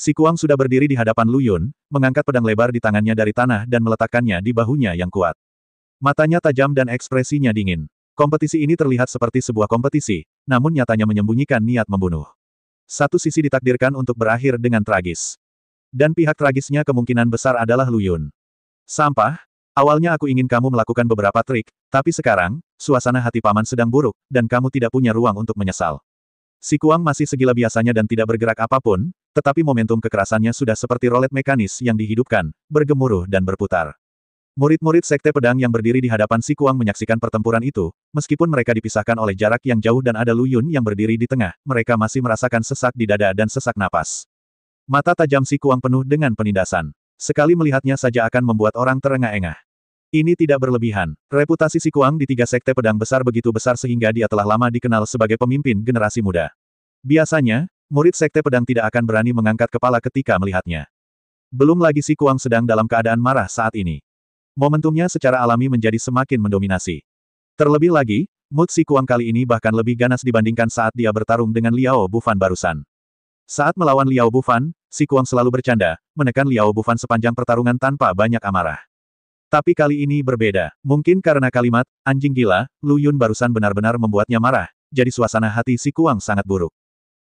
Si Kuang sudah berdiri di hadapan Lu Yun, mengangkat pedang lebar di tangannya dari tanah dan meletakkannya di bahunya yang kuat. Matanya tajam dan ekspresinya dingin. Kompetisi ini terlihat seperti sebuah kompetisi, namun nyatanya menyembunyikan niat membunuh. Satu sisi ditakdirkan untuk berakhir dengan tragis. Dan pihak tragisnya kemungkinan besar adalah Lu Yun. Sampah, awalnya aku ingin kamu melakukan beberapa trik, tapi sekarang, suasana hati paman sedang buruk, dan kamu tidak punya ruang untuk menyesal. Si Kuang masih segila biasanya dan tidak bergerak apapun, tetapi momentum kekerasannya sudah seperti rolet mekanis yang dihidupkan, bergemuruh dan berputar. Murid-murid Sekte Pedang yang berdiri di hadapan Si Kuang menyaksikan pertempuran itu, meskipun mereka dipisahkan oleh jarak yang jauh dan ada Lu Yun yang berdiri di tengah, mereka masih merasakan sesak di dada dan sesak napas. Mata tajam Si Kuang penuh dengan penindasan. Sekali melihatnya saja akan membuat orang terengah-engah. Ini tidak berlebihan. Reputasi Si Kuang di 3 sekte pedang besar begitu besar sehingga dia telah lama dikenal sebagai pemimpin generasi muda. Biasanya, murid sekte pedang tidak akan berani mengangkat kepala ketika melihatnya. Belum lagi Si Kuang sedang dalam keadaan marah saat ini. Momentumnya secara alami menjadi semakin mendominasi. Terlebih lagi, mood Si Kuang kali ini bahkan lebih ganas dibandingkan saat dia bertarung dengan Liao Bufan barusan. Saat melawan Liao Bufan, Si Kuang selalu bercanda, menekan Liao Bufan sepanjang pertarungan tanpa banyak amarah. Tapi kali ini berbeda. Mungkin karena kalimat, anjing gila, Lu Yun barusan benar-benar membuatnya marah, jadi suasana hati Si Kuang sangat buruk.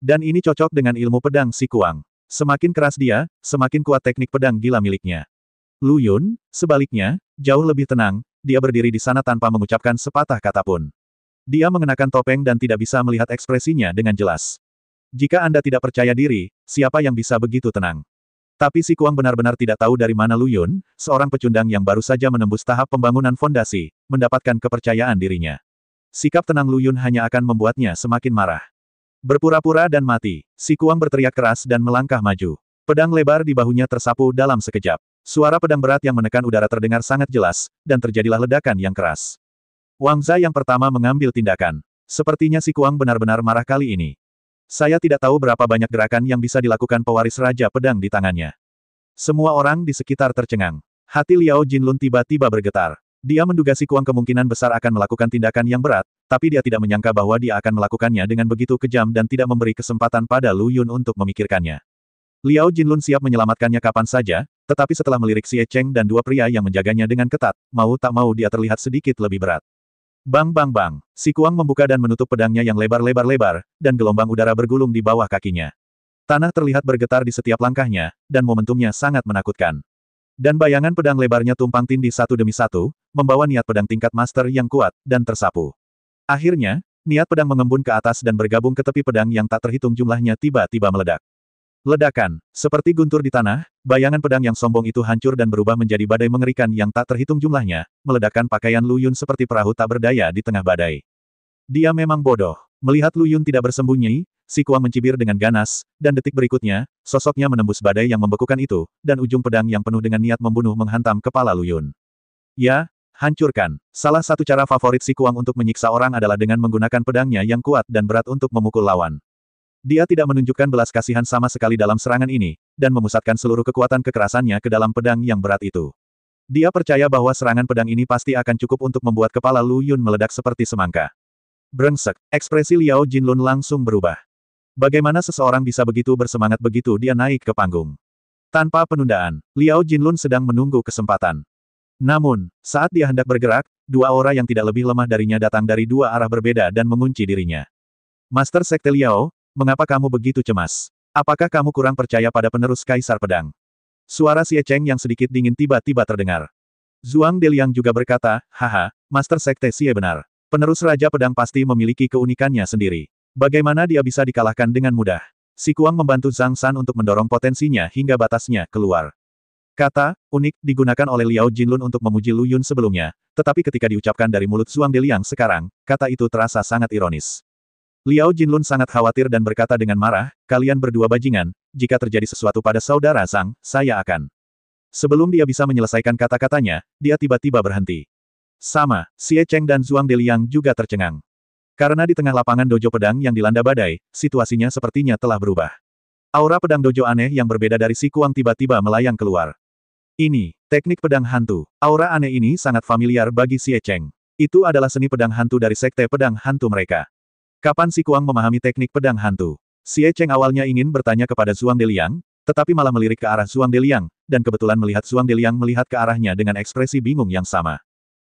Dan ini cocok dengan ilmu pedang Si Kuang. Semakin keras dia, semakin kuat teknik pedang gila miliknya. Lu Yun, sebaliknya, jauh lebih tenang, dia berdiri di sana tanpa mengucapkan sepatah kata pun. Dia mengenakan topeng dan tidak bisa melihat ekspresinya dengan jelas. Jika Anda tidak percaya diri, siapa yang bisa begitu tenang? Tapi Si Kuang benar-benar tidak tahu dari mana Lu Yun, seorang pecundang yang baru saja menembus tahap pembangunan fondasi, mendapatkan kepercayaan dirinya. Sikap tenang Lu Yun hanya akan membuatnya semakin marah. Berpura-pura dan mati, Si Kuang berteriak keras dan melangkah maju. Pedang lebar di bahunya tersapu dalam sekejap. Suara pedang berat yang menekan udara terdengar sangat jelas, dan terjadilah ledakan yang keras. Wang Zai yang pertama mengambil tindakan. Sepertinya Si Kuang benar-benar marah kali ini. Saya tidak tahu berapa banyak gerakan yang bisa dilakukan pewaris Raja Pedang di tangannya. Semua orang di sekitar tercengang. Hati Liao Jinlun tiba-tiba bergetar. Dia menduga Si Kuang kemungkinan besar akan melakukan tindakan yang berat, tapi dia tidak menyangka bahwa dia akan melakukannya dengan begitu kejam dan tidak memberi kesempatan pada Lu Yun untuk memikirkannya. Liao Jinlun siap menyelamatkannya kapan saja, tetapi setelah melirik Xie Cheng dan dua pria yang menjaganya dengan ketat, mau tak mau dia terlihat sedikit lebih berat. Bang bang bang, Si Kuang membuka dan menutup pedangnya yang lebar-lebar-lebar, dan gelombang udara bergulung di bawah kakinya. Tanah terlihat bergetar di setiap langkahnya, dan momentumnya sangat menakutkan. Dan bayangan pedang lebarnya tumpang tindih satu demi satu, membawa niat pedang tingkat master yang kuat, dan tersapu. Akhirnya, niat pedang mengembun ke atas dan bergabung ke tepi pedang yang tak terhitung jumlahnya tiba-tiba meledak. Ledakan, seperti guntur di tanah, bayangan pedang yang sombong itu hancur dan berubah menjadi badai mengerikan yang tak terhitung jumlahnya, meledakkan pakaian Lu Yun seperti perahu tak berdaya di tengah badai. Dia memang bodoh. Melihat Lu Yun tidak bersembunyi, Si Kuang mencibir dengan ganas, dan detik berikutnya, sosoknya menembus badai yang membekukan itu, dan ujung pedang yang penuh dengan niat membunuh menghantam kepala Lu Yun. Ya, hancurkan. Salah satu cara favorit Si Kuang untuk menyiksa orang adalah dengan menggunakan pedangnya yang kuat dan berat untuk memukul lawan. Dia tidak menunjukkan belas kasihan sama sekali dalam serangan ini, dan memusatkan seluruh kekuatan kekerasannya ke dalam pedang yang berat itu. Dia percaya bahwa serangan pedang ini pasti akan cukup untuk membuat kepala Lu Yun meledak seperti semangka. Brengsek, ekspresi Liao Jinlun langsung berubah. Bagaimana seseorang bisa begitu bersemangat begitu dia naik ke panggung? Tanpa penundaan, Liao Jinlun sedang menunggu kesempatan. Namun, saat dia hendak bergerak, dua aura yang tidak lebih lemah darinya datang dari dua arah berbeda dan mengunci dirinya. Master Sekte Liao, mengapa kamu begitu cemas? Apakah kamu kurang percaya pada penerus Kaisar Pedang? Suara Xie Cheng yang sedikit dingin tiba-tiba terdengar. Zhuang Deliang juga berkata, haha, Master Sekte Xie benar. Penerus Raja Pedang pasti memiliki keunikannya sendiri. Bagaimana dia bisa dikalahkan dengan mudah? Si Kuang membantu Zhang San untuk mendorong potensinya hingga batasnya keluar. Kata, unik, digunakan oleh Liao Jinlun untuk memuji Lu Yun sebelumnya, tetapi ketika diucapkan dari mulut Zhuang Deliang sekarang, kata itu terasa sangat ironis. Liao Jinlun sangat khawatir dan berkata dengan marah, kalian berdua bajingan, jika terjadi sesuatu pada saudara Zhang, saya akan. Sebelum dia bisa menyelesaikan kata-katanya, dia tiba-tiba berhenti. Sama, Xie Cheng dan Zhuang Deliang juga tercengang. Karena di tengah lapangan dojo pedang yang dilanda badai, situasinya sepertinya telah berubah. Aura pedang dojo aneh yang berbeda dari Si Kuang tiba-tiba melayang keluar. Ini, teknik pedang hantu. Aura aneh ini sangat familiar bagi Xie Cheng. Itu adalah seni pedang hantu dari sekte pedang hantu mereka. Kapan Si Kuang memahami teknik pedang hantu? Xie Cheng awalnya ingin bertanya kepada Zhuang Deliang, tetapi malah melirik ke arah Zhuang Deliang, dan kebetulan melihat Zhuang Deliang melihat ke arahnya dengan ekspresi bingung yang sama.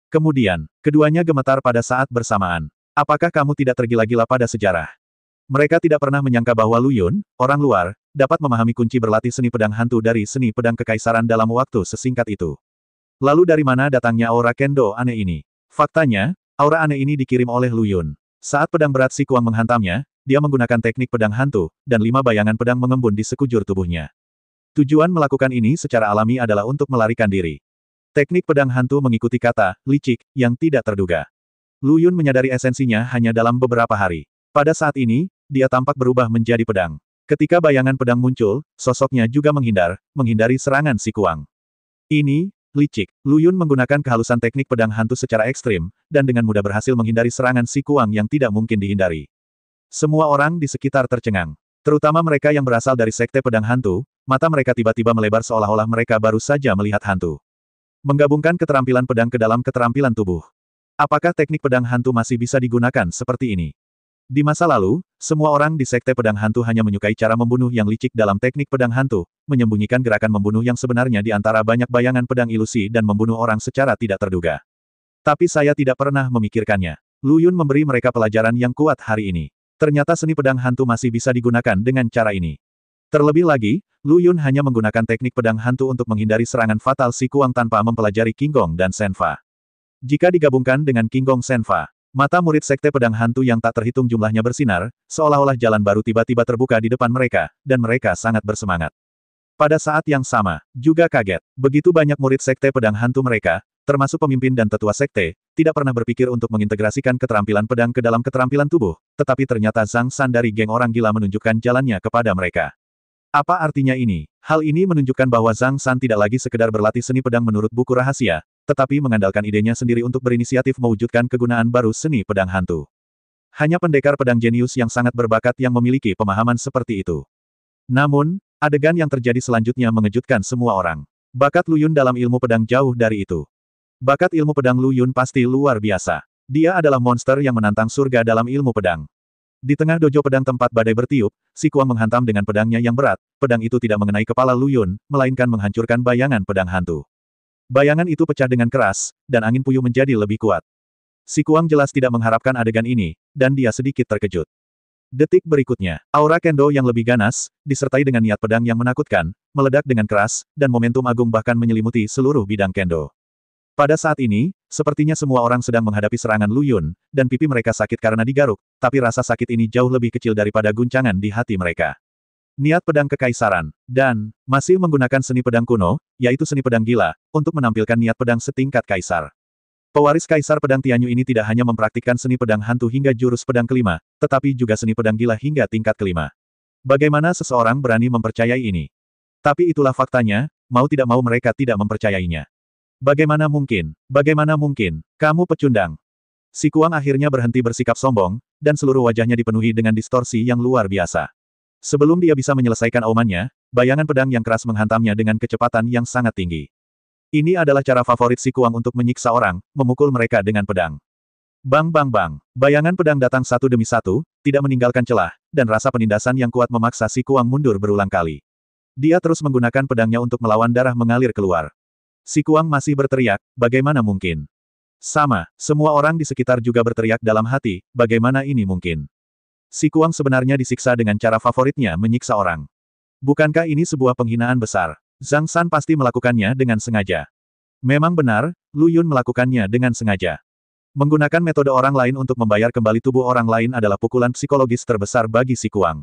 Kemudian, keduanya gemetar pada saat bersamaan. Apakah kamu tidak tergila-gila pada sejarah? Mereka tidak pernah menyangka bahwa Lu Yun, orang luar, dapat memahami kunci berlatih seni pedang hantu dari seni pedang kekaisaran dalam waktu sesingkat itu. Lalu dari mana datangnya aura kendo aneh ini? Faktanya, aura aneh ini dikirim oleh Lu Yun. Saat pedang berat Si Kuang menghantamnya, dia menggunakan teknik pedang hantu, dan 5 bayangan pedang mengembun di sekujur tubuhnya. Tujuan melakukan ini secara alami adalah untuk melarikan diri. Teknik pedang hantu mengikuti kata, licik, yang tidak terduga. Lu Yun menyadari esensinya hanya dalam beberapa hari. Pada saat ini, dia tampak berubah menjadi pedang. Ketika bayangan pedang muncul, sosoknya juga menghindari serangan Si Kuang. Ini, licik. Lu Yun menggunakan kehalusan teknik pedang hantu secara ekstrim, dan dengan mudah berhasil menghindari serangan Si Kuang yang tidak mungkin dihindari. Semua orang di sekitar tercengang. Terutama mereka yang berasal dari sekte pedang hantu, mata mereka tiba-tiba melebar seolah-olah mereka baru saja melihat hantu. Menggabungkan keterampilan pedang ke dalam keterampilan tubuh. Apakah teknik pedang hantu masih bisa digunakan seperti ini? Di masa lalu, semua orang di sekte pedang hantu hanya menyukai cara membunuh yang licik dalam teknik pedang hantu, menyembunyikan gerakan membunuh yang sebenarnya di antara banyak bayangan pedang ilusi dan membunuh orang secara tidak terduga. Tapi saya tidak pernah memikirkannya. Lu Yun memberi mereka pelajaran yang kuat hari ini. Ternyata seni pedang hantu masih bisa digunakan dengan cara ini. Terlebih lagi, Lu Yun hanya menggunakan teknik pedang hantu untuk menghindari serangan fatal Si Kuang tanpa mempelajari Qinggong dan Shenfa. Jika digabungkan dengan Qinggong Shenfa, mata murid sekte pedang hantu yang tak terhitung jumlahnya bersinar, seolah-olah jalan baru tiba-tiba terbuka di depan mereka, dan mereka sangat bersemangat. Pada saat yang sama, juga kaget. Begitu banyak murid sekte pedang hantu mereka, termasuk pemimpin dan tetua sekte, tidak pernah berpikir untuk mengintegrasikan keterampilan pedang ke dalam keterampilan tubuh, tetapi ternyata Zhang San dari geng orang gila menunjukkan jalannya kepada mereka. Apa artinya ini? Hal ini menunjukkan bahwa Zhang San tidak lagi sekedar berlatih seni pedang menurut buku rahasia, tetapi mengandalkan idenya sendiri untuk berinisiatif mewujudkan kegunaan baru seni pedang hantu. Hanya pendekar pedang jenius yang sangat berbakat yang memiliki pemahaman seperti itu. Namun, adegan yang terjadi selanjutnya mengejutkan semua orang. Bakat Lu Yun dalam ilmu pedang jauh dari itu. Bakat ilmu pedang Lu Yun pasti luar biasa. Dia adalah monster yang menantang surga dalam ilmu pedang. Di tengah dojo pedang tempat badai bertiup, Si Kuang menghantam dengan pedangnya yang berat, pedang itu tidak mengenai kepala Lu Yun, melainkan menghancurkan bayangan pedang hantu. Bayangan itu pecah dengan keras, dan angin puyuh menjadi lebih kuat. Si Kuang jelas tidak mengharapkan adegan ini, dan dia sedikit terkejut. Detik berikutnya, aura kendo yang lebih ganas, disertai dengan niat pedang yang menakutkan, meledak dengan keras, dan momentum agung bahkan menyelimuti seluruh bidang kendo. Pada saat ini, sepertinya semua orang sedang menghadapi serangan Lu Yun, dan pipi mereka sakit karena digaruk, tapi rasa sakit ini jauh lebih kecil daripada guncangan di hati mereka. Niat pedang kekaisaran, dan masih menggunakan seni pedang kuno, yaitu seni pedang gila, untuk menampilkan niat pedang setingkat kaisar. Pewaris kaisar pedang Tianyu ini tidak hanya mempraktikkan seni pedang hantu hingga jurus pedang kelima, tetapi juga seni pedang gila hingga tingkat kelima. Bagaimana seseorang berani mempercayai ini? Tapi itulah faktanya, mau tidak mau mereka tidak mempercayainya. Bagaimana mungkin? Bagaimana mungkin? Kamu pecundang. Si Kuang akhirnya berhenti bersikap sombong, dan seluruh wajahnya dipenuhi dengan distorsi yang luar biasa. Sebelum dia bisa menyelesaikan aumannya, bayangan pedang yang keras menghantamnya dengan kecepatan yang sangat tinggi. Ini adalah cara favorit Si Kuang untuk menyiksa orang, memukul mereka dengan pedang. Bang bang bang. Bayangan pedang datang satu demi satu, tidak meninggalkan celah, dan rasa penindasan yang kuat memaksa Si Kuang mundur berulang kali. Dia terus menggunakan pedangnya untuk melawan darah mengalir keluar. Si Kuang masih berteriak, bagaimana mungkin? Sama, semua orang di sekitar juga berteriak dalam hati, bagaimana ini mungkin? Si Kuang sebenarnya disiksa dengan cara favoritnya menyiksa orang. Bukankah ini sebuah penghinaan besar? Zhang San pasti melakukannya dengan sengaja. Memang benar, Lu Yun melakukannya dengan sengaja. Menggunakan metode orang lain untuk membayar kembali tubuh orang lain adalah pukulan psikologis terbesar bagi Si Kuang.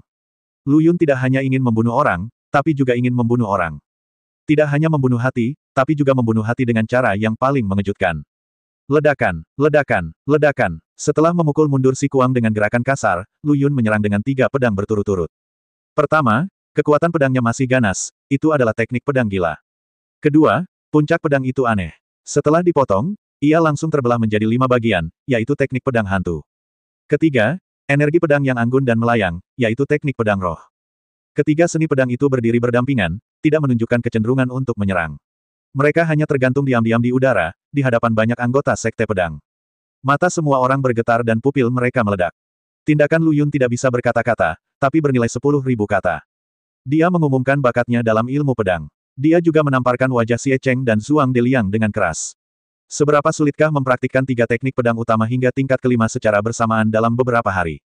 Lu Yun tidak hanya ingin membunuh orang, tapi juga ingin membunuh orang. Tidak hanya membunuh hati, tapi juga membunuh hati dengan cara yang paling mengejutkan. Ledakan, ledakan, ledakan. Setelah memukul mundur Si Kuang dengan gerakan kasar, Lu Yun menyerang dengan 3 pedang berturut-turut. Pertama, kekuatan pedangnya masih ganas, itu adalah teknik pedang gila. Kedua, puncak pedang itu aneh. Setelah dipotong, ia langsung terbelah menjadi 5 bagian, yaitu teknik pedang hantu. Ketiga, energi pedang yang anggun dan melayang, yaitu teknik pedang roh. Ketiga seni pedang itu berdiri berdampingan, tidak menunjukkan kecenderungan untuk menyerang. Mereka hanya tergantung diam-diam di udara, di hadapan banyak anggota sekte pedang. Mata semua orang bergetar dan pupil mereka meledak. Tindakan Lu Yun tidak bisa berkata-kata, tapi bernilai 10.000 kata. Dia mengumumkan bakatnya dalam ilmu pedang. Dia juga menamparkan wajah Xie Cheng dan Zhuang Deliang dengan keras. Seberapa sulitkah mempraktikkan 3 teknik pedang utama hingga tingkat kelima secara bersamaan dalam beberapa hari?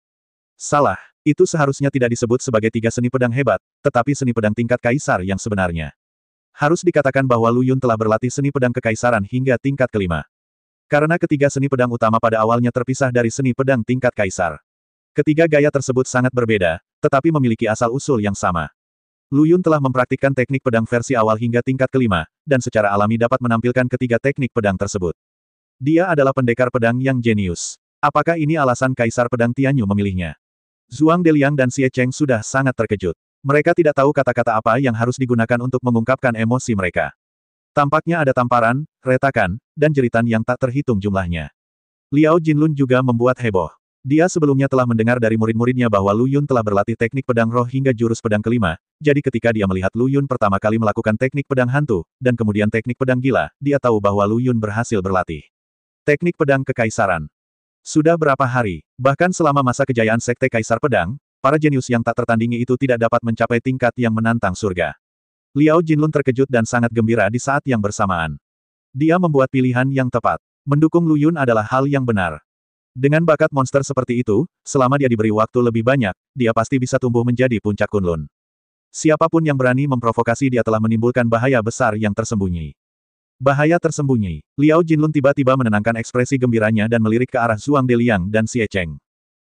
Salah, itu seharusnya tidak disebut sebagai 3 seni pedang hebat, tetapi seni pedang tingkat kaisar yang sebenarnya. Harus dikatakan bahwa Lu Yun telah berlatih seni pedang kekaisaran hingga tingkat kelima. Karena ketiga seni pedang utama pada awalnya terpisah dari seni pedang tingkat kaisar. Ketiga gaya tersebut sangat berbeda, tetapi memiliki asal-usul yang sama. Lu Yun telah mempraktikkan teknik pedang versi awal hingga tingkat kelima, dan secara alami dapat menampilkan ketiga teknik pedang tersebut. Dia adalah pendekar pedang yang jenius. Apakah ini alasan Kaisar Pedang Tianyu memilihnya? Zhuang Deliang dan Xie Cheng sudah sangat terkejut. Mereka tidak tahu kata-kata apa yang harus digunakan untuk mengungkapkan emosi mereka. Tampaknya ada tamparan, retakan, dan jeritan yang tak terhitung jumlahnya. Liao Jinlun juga membuat heboh. Dia sebelumnya telah mendengar dari murid-muridnya bahwa Lu Yun telah berlatih teknik pedang roh hingga jurus pedang kelima, jadi ketika dia melihat Lu Yun pertama kali melakukan teknik pedang hantu, dan kemudian teknik pedang gila, dia tahu bahwa Lu Yun berhasil berlatih. Teknik pedang kekaisaran. Sudah berapa hari, bahkan selama masa kejayaan Sekte Kaisar Pedang, para jenius yang tak tertandingi itu tidak dapat mencapai tingkat yang menantang surga. Liao Jinlun terkejut dan sangat gembira di saat yang bersamaan. Dia membuat pilihan yang tepat. Mendukung Lu Yun adalah hal yang benar. Dengan bakat monster seperti itu, selama dia diberi waktu lebih banyak, dia pasti bisa tumbuh menjadi puncak Kunlun. Siapapun yang berani memprovokasi dia telah menimbulkan bahaya besar yang tersembunyi. Bahaya tersembunyi. Liao Jinlun tiba-tiba menenangkan ekspresi gembiranya dan melirik ke arah Zhuang Deliang dan Xie Cheng.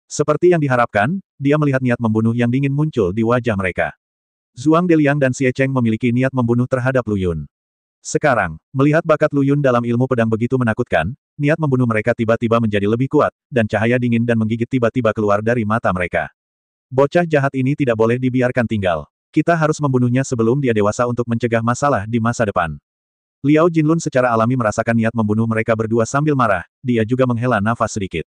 Seperti yang diharapkan, dia melihat niat membunuh yang dingin muncul di wajah mereka. Zhuang Deliang dan Xie Cheng memiliki niat membunuh terhadap Lu Yun. Sekarang, melihat bakat Lu Yun dalam ilmu pedang begitu menakutkan, niat membunuh mereka tiba-tiba menjadi lebih kuat, dan cahaya dingin dan menggigit tiba-tiba keluar dari mata mereka. Bocah jahat ini tidak boleh dibiarkan tinggal. Kita harus membunuhnya sebelum dia dewasa untuk mencegah masalah di masa depan. Liao Jinlun secara alami merasakan niat membunuh mereka berdua sambil marah, dia juga menghela nafas sedikit.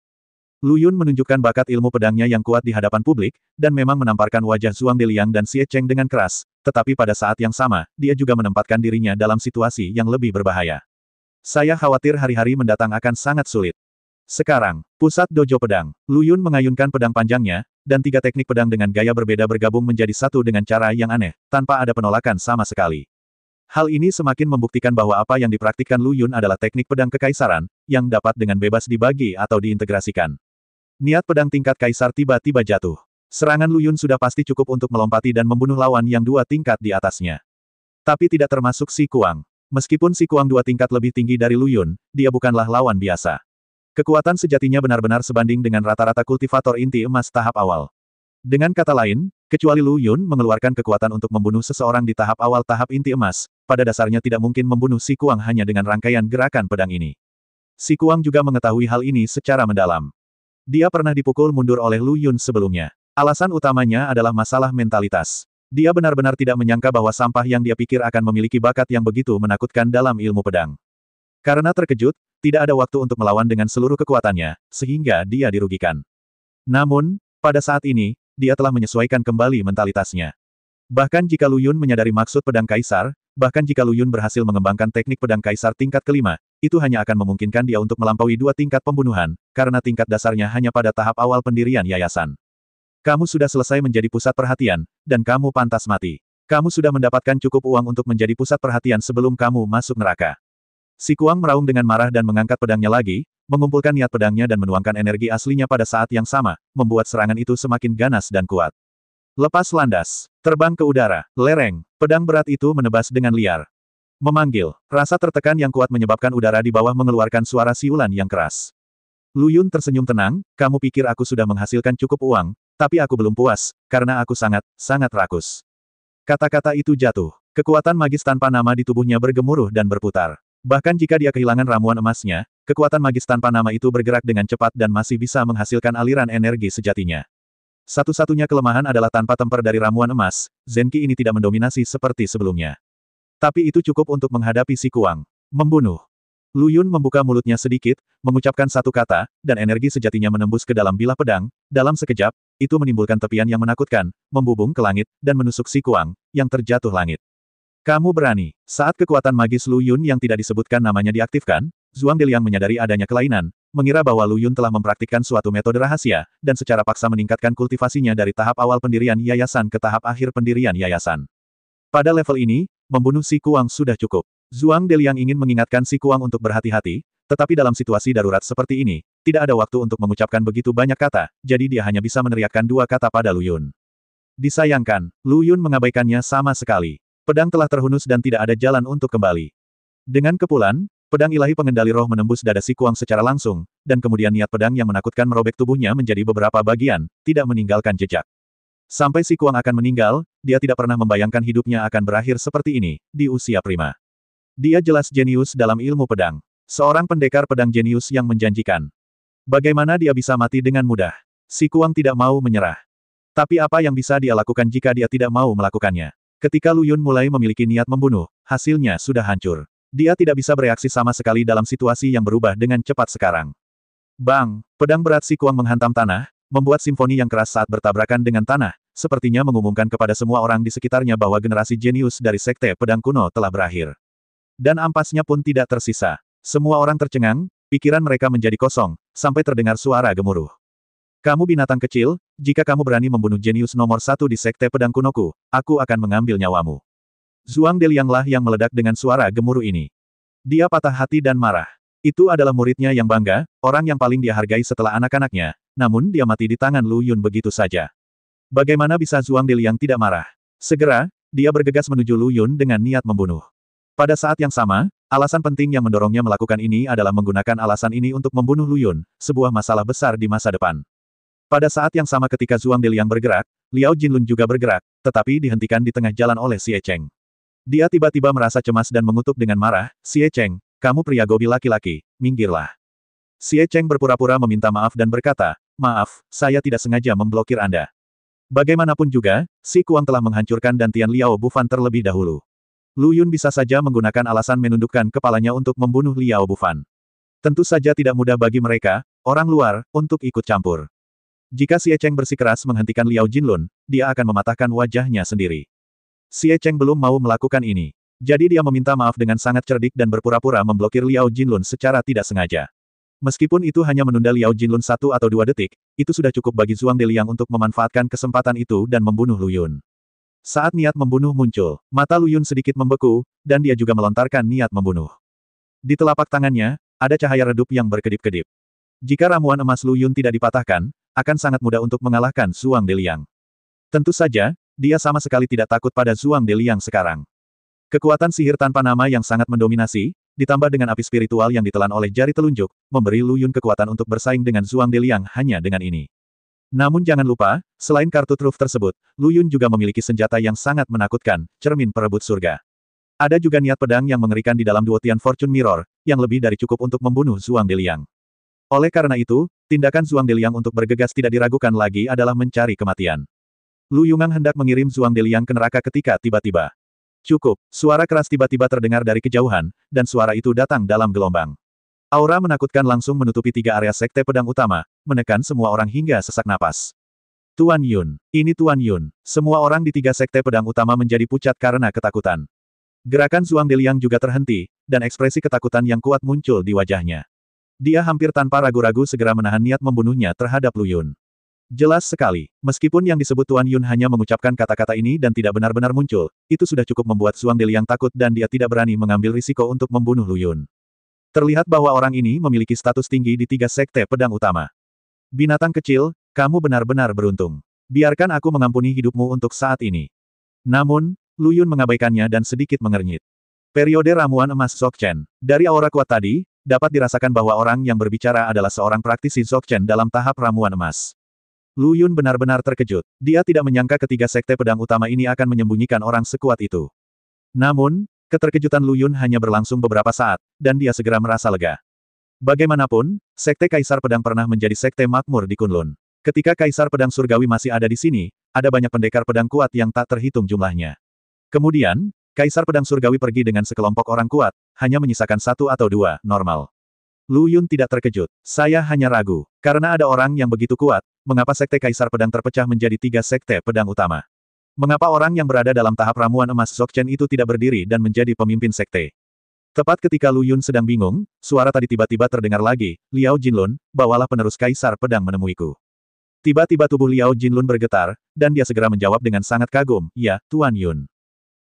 Lu Yun menunjukkan bakat ilmu pedangnya yang kuat di hadapan publik, dan memang menamparkan wajah Zhuang Deliang dan Xie Cheng dengan keras, tetapi pada saat yang sama, dia juga menempatkan dirinya dalam situasi yang lebih berbahaya. Saya khawatir hari-hari mendatang akan sangat sulit. Sekarang, pusat dojo pedang. Lu Yun mengayunkan pedang panjangnya, dan 3 teknik pedang dengan gaya berbeda bergabung menjadi satu dengan cara yang aneh, tanpa ada penolakan sama sekali. Hal ini semakin membuktikan bahwa apa yang dipraktikkan Lu Yun adalah teknik pedang kekaisaran, yang dapat dengan bebas dibagi atau diintegrasikan. Niat pedang tingkat kaisar tiba-tiba jatuh. Serangan Lu Yun sudah pasti cukup untuk melompati dan membunuh lawan yang 2 tingkat di atasnya. Tapi tidak termasuk Si Kuang. Meskipun Si Kuang 2 tingkat lebih tinggi dari Lu Yun, dia bukanlah lawan biasa. Kekuatan sejatinya benar-benar sebanding dengan rata-rata kultivator inti emas tahap awal. Dengan kata lain, kecuali Lu Yun mengeluarkan kekuatan untuk membunuh seseorang di tahap awal tahap inti emas, pada dasarnya tidak mungkin membunuh Si Kuang hanya dengan rangkaian gerakan pedang ini. Si Kuang juga mengetahui hal ini secara mendalam. Dia pernah dipukul mundur oleh Lu Yun sebelumnya. Alasan utamanya adalah masalah mentalitas. Dia benar-benar tidak menyangka bahwa sampah yang dia pikir akan memiliki bakat yang begitu menakutkan dalam ilmu pedang. Karena terkejut, tidak ada waktu untuk melawan dengan seluruh kekuatannya, sehingga dia dirugikan. Namun, pada saat ini, dia telah menyesuaikan kembali mentalitasnya. Bahkan jika Lu Yun menyadari maksud pedang kaisar, bahkan jika Lu Yun berhasil mengembangkan teknik pedang kaisar tingkat kelima, itu hanya akan memungkinkan dia untuk melampaui 2 tingkat pembunuhan, karena tingkat dasarnya hanya pada tahap awal pendirian yayasan. Kamu sudah selesai menjadi pusat perhatian, dan kamu pantas mati. Kamu sudah mendapatkan cukup uang untuk menjadi pusat perhatian sebelum kamu masuk neraka. Si Kuang meraung dengan marah dan mengangkat pedangnya lagi, mengumpulkan niat pedangnya dan menuangkan energi aslinya pada saat yang sama, membuat serangan itu semakin ganas dan kuat. Lepas landas, terbang ke udara, lereng, pedang berat itu menebas dengan liar. Memanggil, rasa tertekan yang kuat menyebabkan udara di bawah mengeluarkan suara siulan yang keras. Lu Yun tersenyum tenang, kamu pikir aku sudah menghasilkan cukup uang, tapi aku belum puas, karena aku sangat rakus. Kata-kata itu jatuh. Kekuatan magis tanpa nama di tubuhnya bergemuruh dan berputar. Bahkan jika dia kehilangan ramuan emasnya, kekuatan magis tanpa nama itu bergerak dengan cepat dan masih bisa menghasilkan aliran energi sejatinya. Satu-satunya kelemahan adalah tanpa temper dari ramuan emas, Zenki ini tidak mendominasi seperti sebelumnya. Tapi itu cukup untuk menghadapi Si Kuang. Membunuh. Lu Yun membuka mulutnya sedikit, mengucapkan satu kata, dan energi sejatinya menembus ke dalam bilah pedang. Dalam sekejap, itu menimbulkan tepian yang menakutkan, membubung ke langit, dan menusuk Si Kuang, yang terjatuh langit. Kamu berani. Saat kekuatan magis Lu Yun yang tidak disebutkan namanya diaktifkan, Zhuang Deliang menyadari adanya kelainan, mengira bahwa Lu Yun telah mempraktikkan suatu metode rahasia, dan secara paksa meningkatkan kultivasinya dari tahap awal pendirian yayasan ke tahap akhir pendirian yayasan. Pada level ini, membunuh Si Kuang sudah cukup. Zhuang Deliang ingin mengingatkan Si Kuang untuk berhati-hati, tetapi dalam situasi darurat seperti ini, tidak ada waktu untuk mengucapkan begitu banyak kata, jadi dia hanya bisa meneriakkan dua kata pada Lu Yun. Disayangkan, Lu Yun mengabaikannya sama sekali. Pedang telah terhunus dan tidak ada jalan untuk kembali. Dengan kepulan, pedang ilahi pengendali roh menembus dada Si Kuang secara langsung, dan kemudian niat pedang yang menakutkan merobek tubuhnya menjadi beberapa bagian, tidak meninggalkan jejak. Sampai Si Kuang akan meninggal, dia tidak pernah membayangkan hidupnya akan berakhir seperti ini, di usia prima. Dia jelas jenius dalam ilmu pedang. Seorang pendekar pedang jenius yang menjanjikan. Bagaimana dia bisa mati dengan mudah? Si Kuang tidak mau menyerah. Tapi apa yang bisa dia lakukan jika dia tidak mau melakukannya? Ketika Lu Yun mulai memiliki niat membunuh, hasilnya sudah hancur. Dia tidak bisa bereaksi sama sekali dalam situasi yang berubah dengan cepat sekarang. Bang! Pedang berat Si Kuang menghantam tanah, membuat simfoni yang keras saat bertabrakan dengan tanah, sepertinya mengumumkan kepada semua orang di sekitarnya bahwa generasi jenius dari Sekte Pedang Kuno telah berakhir. Dan ampasnya pun tidak tersisa. Semua orang tercengang, pikiran mereka menjadi kosong, sampai terdengar suara gemuruh. Kamu binatang kecil, jika kamu berani membunuh jenius nomor 1 di Sekte Pedang Kunoku, aku akan mengambil nyawamu. Zhuang Delianglah yang meledak dengan suara gemuruh ini. Dia patah hati dan marah. Itu adalah muridnya yang bangga, orang yang paling dia hargai setelah anak-anaknya, namun dia mati di tangan Lu Yun begitu saja. Bagaimana bisa Zhuang Deliang tidak marah? Segera, dia bergegas menuju Lu Yun dengan niat membunuh. Pada saat yang sama, alasan penting yang mendorongnya melakukan ini adalah menggunakan alasan ini untuk membunuh Lu Yun, sebuah masalah besar di masa depan. Pada saat yang sama ketika Zhuang Deliang bergerak, Liao Jinlun juga bergerak, tetapi dihentikan di tengah jalan oleh Xie Cheng. Dia tiba-tiba merasa cemas dan mengutuk dengan marah, Xie Cheng, kamu pria gobi laki-laki, minggirlah. Xie Cheng berpura-pura meminta maaf dan berkata, maaf, saya tidak sengaja memblokir Anda. Bagaimanapun juga, Si Kuang telah menghancurkan dantian Liao Bufan terlebih dahulu. Lu Yun bisa saja menggunakan alasan menundukkan kepalanya untuk membunuh Liao Bufan. Tentu saja tidak mudah bagi mereka, orang luar, untuk ikut campur. Jika Xie Cheng bersikeras menghentikan Liao Jinlun, dia akan mematahkan wajahnya sendiri. Xie Cheng belum mau melakukan ini. Jadi dia meminta maaf dengan sangat cerdik dan berpura-pura memblokir Liao Jinlun secara tidak sengaja. Meskipun itu hanya menunda Liao Jinlun 1 atau 2 detik, itu sudah cukup bagi Zhuang Deliang untuk memanfaatkan kesempatan itu dan membunuh Lu Yun. Saat niat membunuh muncul, mata Lu Yun sedikit membeku, dan dia juga melontarkan niat membunuh. Di telapak tangannya, ada cahaya redup yang berkedip-kedip. Jika ramuan emas Lu Yun tidak dipatahkan, akan sangat mudah untuk mengalahkan Zhuang Deliang. Tentu saja, dia sama sekali tidak takut pada Zhuang Deliang sekarang. Kekuatan sihir tanpa nama yang sangat mendominasi, ditambah dengan api spiritual yang ditelan oleh jari telunjuk, memberi Lu Yun kekuatan untuk bersaing dengan Zhuang Deliang hanya dengan ini. Namun jangan lupa, selain kartu truf tersebut, Lu Yun juga memiliki senjata yang sangat menakutkan, cermin perebut surga. Ada juga niat pedang yang mengerikan di dalam Duotian Fortune Mirror, yang lebih dari cukup untuk membunuh Zhuang Deliang. Oleh karena itu, tindakan Zhuang Deliang untuk bergegas tidak diragukan lagi adalah mencari kematian. Lu Yungang hendak mengirim Zhuang Deliang ke neraka ketika tiba-tiba. Cukup, suara keras tiba-tiba terdengar dari kejauhan, dan suara itu datang dalam gelombang. Aura menakutkan langsung menutupi 3 area sekte pedang utama, menekan semua orang hingga sesak napas. Tuan Yun, ini Tuan Yun. Semua orang di 3 sekte pedang utama menjadi pucat karena ketakutan. Gerakan Zhuang Deliang juga terhenti, dan ekspresi ketakutan yang kuat muncul di wajahnya. Dia hampir tanpa ragu-ragu segera menahan niat membunuhnya terhadap Lu Yun. Jelas sekali, meskipun yang disebut Tuan Yun hanya mengucapkan kata-kata ini dan tidak benar-benar muncul, itu sudah cukup membuat Zhuang Deliang takut dan dia tidak berani mengambil risiko untuk membunuh Lu Yun. Terlihat bahwa orang ini memiliki status tinggi di 3 sekte pedang utama. Binatang kecil, kamu benar-benar beruntung. Biarkan aku mengampuni hidupmu untuk saat ini. Namun, Lu Yun mengabaikannya dan sedikit mengernyit. Periode ramuan emas Dzogchen. Dari aura kuat tadi, dapat dirasakan bahwa orang yang berbicara adalah seorang praktisi Dzogchen dalam tahap ramuan emas. Lu Yun benar-benar terkejut. Dia tidak menyangka ketiga sekte pedang utama ini akan menyembunyikan orang sekuat itu. Namun, keterkejutan Lu Yun hanya berlangsung beberapa saat, dan dia segera merasa lega. Bagaimanapun, Sekte Kaisar Pedang pernah menjadi sekte makmur di Kunlun. Ketika Kaisar Pedang Surgawi masih ada di sini, ada banyak pendekar pedang kuat yang tak terhitung jumlahnya. Kemudian, Kaisar Pedang Surgawi pergi dengan sekelompok orang kuat, hanya menyisakan 1 atau 2, normal. Lu Yun tidak terkejut. Saya hanya ragu. Karena ada orang yang begitu kuat, mengapa Sekte Kaisar Pedang terpecah menjadi 3 sekte pedang utama? Mengapa orang yang berada dalam tahap ramuan emas Dzogchen itu tidak berdiri dan menjadi pemimpin sekte? Tepat ketika Lu Yun sedang bingung, suara tadi tiba-tiba terdengar lagi, Liao Jinlun, bawalah penerus Kaisar Pedang menemuiku. Tiba-tiba tubuh Liao Jinlun bergetar, dan dia segera menjawab dengan sangat kagum, ya, Tuan Yun.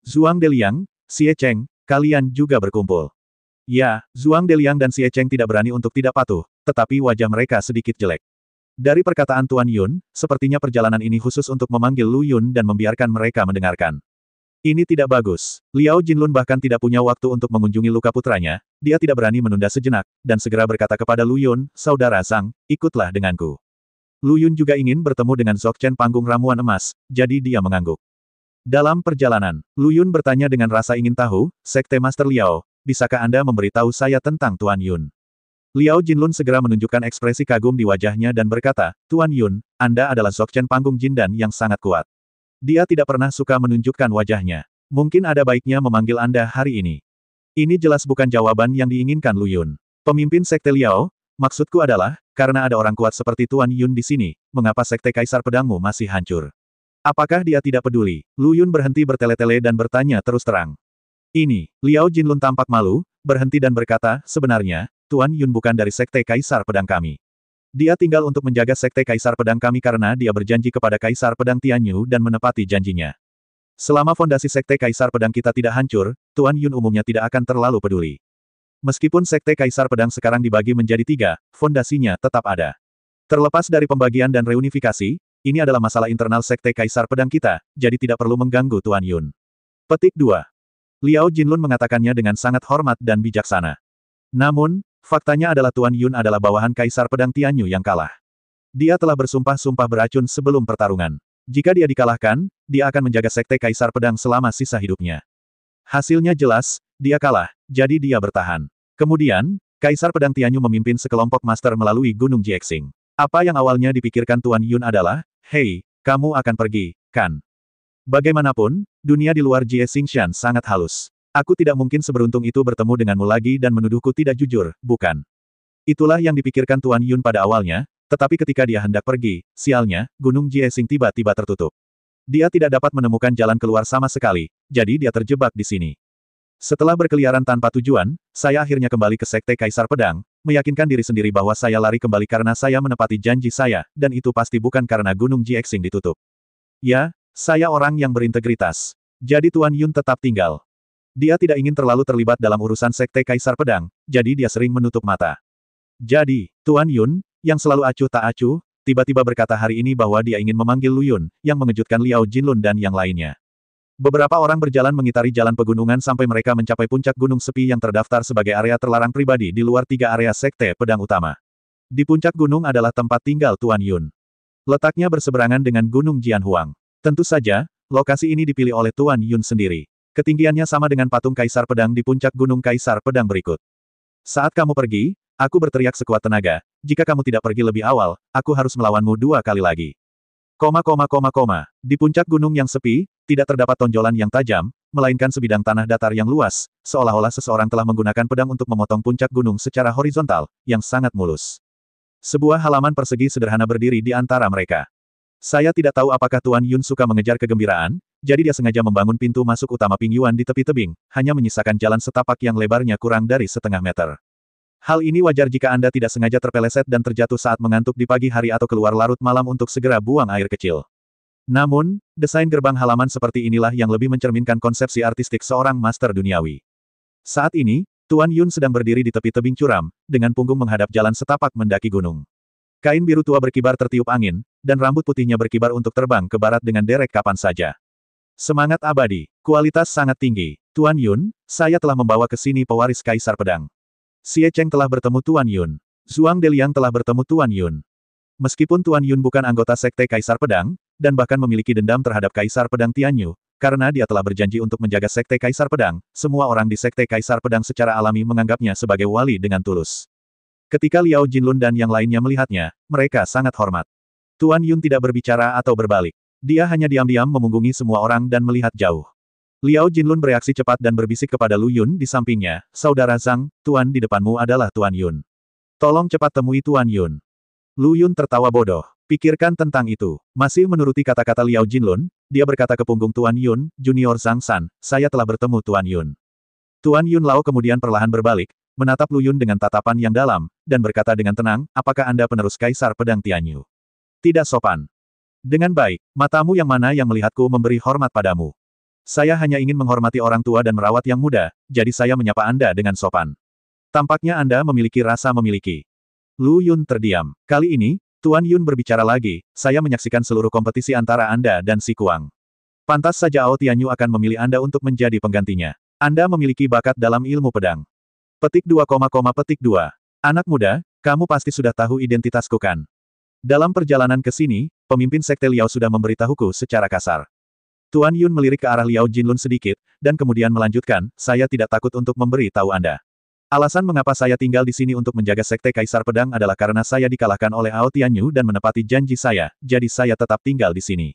Zhuang Deliang, Xie Cheng, kalian juga berkumpul. Ya, Zhuang Deliang dan Xie Cheng tidak berani untuk tidak patuh, tetapi wajah mereka sedikit jelek. Dari perkataan Tuan Yun, sepertinya perjalanan ini khusus untuk memanggil Lu Yun dan membiarkan mereka mendengarkan. Ini tidak bagus. Liao Jinlun bahkan tidak punya waktu untuk mengunjungi luka putranya, dia tidak berani menunda sejenak, dan segera berkata kepada Lu Yun, Saudara Zhang, ikutlah denganku. Lu Yun juga ingin bertemu dengan Zhok Chen panggung ramuan emas, jadi dia mengangguk. Dalam perjalanan, Lu Yun bertanya dengan rasa ingin tahu, Sekte Master Liao, bisakah Anda memberitahu saya tentang Tuan Yun? Liao Jinlun segera menunjukkan ekspresi kagum di wajahnya dan berkata, Tuan Yun, Anda adalah Zhok Chen panggung Jindan yang sangat kuat. Dia tidak pernah suka menunjukkan wajahnya. Mungkin ada baiknya memanggil Anda hari ini. Ini jelas bukan jawaban yang diinginkan Lu Yun. Pemimpin Sekte Liao, maksudku adalah, karena ada orang kuat seperti Tuan Yun di sini, mengapa Sekte Kaisar Pedangmu masih hancur? Apakah dia tidak peduli? Lu Yun berhenti bertele-tele dan bertanya terus terang. Ini, Liao Jinlun tampak malu, berhenti dan berkata, sebenarnya, Tuan Yun bukan dari Sekte Kaisar Pedang kami. Dia tinggal untuk menjaga Sekte Kaisar Pedang kami karena dia berjanji kepada Kaisar Pedang Tianyu dan menepati janjinya. Selama fondasi Sekte Kaisar Pedang kita tidak hancur, Tuan Yun umumnya tidak akan terlalu peduli. Meskipun Sekte Kaisar Pedang sekarang dibagi menjadi 3, fondasinya tetap ada. Terlepas dari pembagian dan reunifikasi, ini adalah masalah internal Sekte Kaisar Pedang kita, jadi tidak perlu mengganggu Tuan Yun. Petik 2. Liao Jinlun mengatakannya dengan sangat hormat dan bijaksana. Namun, faktanya adalah Tuan Yun adalah bawahan Kaisar Pedang Tianyu yang kalah. Dia telah bersumpah-sumpah beracun sebelum pertarungan. Jika dia dikalahkan, dia akan menjaga Sekte Kaisar Pedang selama sisa hidupnya. Hasilnya jelas, dia kalah, jadi dia bertahan. Kemudian, Kaisar Pedang Tianyu memimpin sekelompok master melalui Gunung Jiexing. Apa yang awalnya dipikirkan Tuan Yun adalah, hei, kamu akan pergi, kan? Bagaimanapun, dunia di luar Jie Xingshan sangat halus. Aku tidak mungkin seberuntung itu bertemu denganmu lagi dan menuduhku tidak jujur, bukan? Itulah yang dipikirkan Tuan Yun pada awalnya, tetapi ketika dia hendak pergi, sialnya, Gunung Jiexing tiba-tiba tertutup. Dia tidak dapat menemukan jalan keluar sama sekali, jadi dia terjebak di sini. Setelah berkeliaran tanpa tujuan, saya akhirnya kembali ke Sekte Kaisar Pedang, meyakinkan diri sendiri bahwa saya lari kembali karena saya menepati janji saya, dan itu pasti bukan karena Gunung Jiexing ditutup. Ya, saya orang yang berintegritas. Jadi Tuan Yun tetap tinggal. Dia tidak ingin terlalu terlibat dalam urusan Sekte Kaisar Pedang, jadi dia sering menutup mata. Jadi, Tuan Yun, yang selalu acuh tak acuh, tiba-tiba berkata hari ini bahwa dia ingin memanggil Lu Yun, yang mengejutkan Liao Jinlun dan yang lainnya. Beberapa orang berjalan mengitari jalan pegunungan sampai mereka mencapai puncak gunung sepi yang terdaftar sebagai area terlarang pribadi di luar 3 area Sekte Pedang utama. Di puncak gunung adalah tempat tinggal Tuan Yun. Letaknya berseberangan dengan Gunung Jianhuang. Tentu saja, lokasi ini dipilih oleh Tuan Yun sendiri. Ketinggiannya sama dengan patung Kaisar Pedang di puncak Gunung Kaisar Pedang berikut. Saat kamu pergi, aku berteriak sekuat tenaga, jika kamu tidak pergi lebih awal, aku harus melawanmu 2 kali lagi. Di puncak gunung yang sepi, tidak terdapat tonjolan yang tajam, melainkan sebidang tanah datar yang luas, seolah-olah seseorang telah menggunakan pedang untuk memotong puncak gunung secara horizontal, yang sangat mulus. Sebuah halaman persegi sederhana berdiri di antara mereka. Saya tidak tahu apakah Tuan Yun suka mengejar kegembiraan, jadi dia sengaja membangun pintu masuk utama Ping Yuan di tepi tebing, hanya menyisakan jalan setapak yang lebarnya kurang dari setengah meter. Hal ini wajar jika Anda tidak sengaja terpeleset dan terjatuh saat mengantuk di pagi hari atau keluar larut malam untuk segera buang air kecil. Namun, desain gerbang halaman seperti inilah yang lebih mencerminkan konsepsi artistik seorang master duniawi. Saat ini, Tuan Yun sedang berdiri di tepi tebing curam, dengan punggung menghadap jalan setapak mendaki gunung. Kain biru tua berkibar tertiup angin, dan rambut putihnya berkibar untuk terbang ke barat dengan derek kapan saja. Semangat abadi, kualitas sangat tinggi. Tuan Yun, saya telah membawa ke sini pewaris Kaisar Pedang. Xie Cheng telah bertemu Tuan Yun. Zhuang Deliang telah bertemu Tuan Yun. Meskipun Tuan Yun bukan anggota Sekte Kaisar Pedang, dan bahkan memiliki dendam terhadap Kaisar Pedang Tianyu, karena dia telah berjanji untuk menjaga Sekte Kaisar Pedang, semua orang di Sekte Kaisar Pedang secara alami menganggapnya sebagai wali dengan tulus. Ketika Liao Jinlun dan yang lainnya melihatnya, mereka sangat hormat. Tuan Yun tidak berbicara atau berbalik. Dia hanya diam-diam memunggungi semua orang dan melihat jauh. Liao Jinlun bereaksi cepat dan berbisik kepada Lu Yun di sampingnya, Saudara Zhang, Tuan di depanmu adalah Tuan Yun. Tolong cepat temui Tuan Yun. Lu Yun tertawa bodoh. Pikirkan tentang itu. Masih menuruti kata-kata Liao Jinlun, dia berkata ke punggung Tuan Yun, Junior Zhang San, saya telah bertemu Tuan Yun. Tuan Yun Lao kemudian perlahan berbalik, menatap Lu Yun dengan tatapan yang dalam, dan berkata dengan tenang, apakah Anda penerus Kaisar Pedang Tianyu? Tidak sopan. Dengan baik, matamu yang mana yang melihatku memberi hormat padamu? Saya hanya ingin menghormati orang tua dan merawat yang muda, jadi saya menyapa Anda dengan sopan. Tampaknya Anda memiliki rasa memiliki. Lu Yun terdiam. Kali ini, Tuan Yun berbicara lagi, saya menyaksikan seluruh kompetisi antara Anda dan si Kuang. Pantas saja Ao Tianyu akan memilih Anda untuk menjadi penggantinya. Anda memiliki bakat dalam ilmu pedang. Petik 2, petik 2. Anak muda, kamu pasti sudah tahu identitasku kan? Dalam perjalanan ke sini, pemimpin sekte Liao sudah memberitahuku secara kasar. Tuan Yun melirik ke arah Liao Jinlun sedikit, dan kemudian melanjutkan, saya tidak takut untuk memberi tahu Anda. Alasan mengapa saya tinggal di sini untuk menjaga sekte Kaisar Pedang adalah karena saya dikalahkan oleh Ao Tianyu dan menepati janji saya, jadi saya tetap tinggal di sini.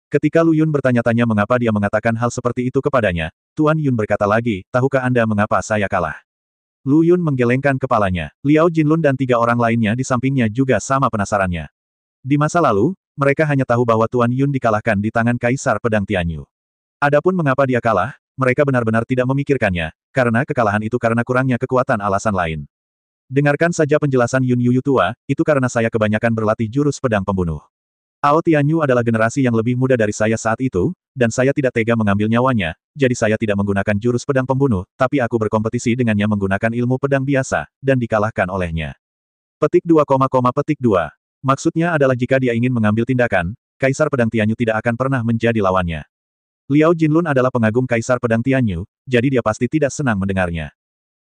Ketika Lu Yun bertanya-tanya mengapa dia mengatakan hal seperti itu kepadanya, Tuan Yun berkata lagi, tahukah Anda mengapa saya kalah? Lu Yun menggelengkan kepalanya. Liao Jinlun dan 3 orang lainnya di sampingnya juga sama penasarannya. Di masa lalu, mereka hanya tahu bahwa Tuan Yun dikalahkan di tangan Kaisar Pedang Tianyu. Adapun mengapa dia kalah, mereka benar-benar tidak memikirkannya, karena kekalahan itu karena kurangnya kekuatan alasan lain. Dengarkan saja penjelasan Yun Yuyu tua, itu karena saya kebanyakan berlatih jurus pedang pembunuh. Ao Tianyu adalah generasi yang lebih muda dari saya saat itu, dan saya tidak tega mengambil nyawanya, jadi saya tidak menggunakan jurus pedang pembunuh, tapi aku berkompetisi dengannya menggunakan ilmu pedang biasa, dan dikalahkan olehnya. Petik 2, petik 2. Maksudnya adalah jika dia ingin mengambil tindakan, Kaisar Pedang Tianyu tidak akan pernah menjadi lawannya. Liao Jinlun adalah pengagum Kaisar Pedang Tianyu, jadi dia pasti tidak senang mendengarnya.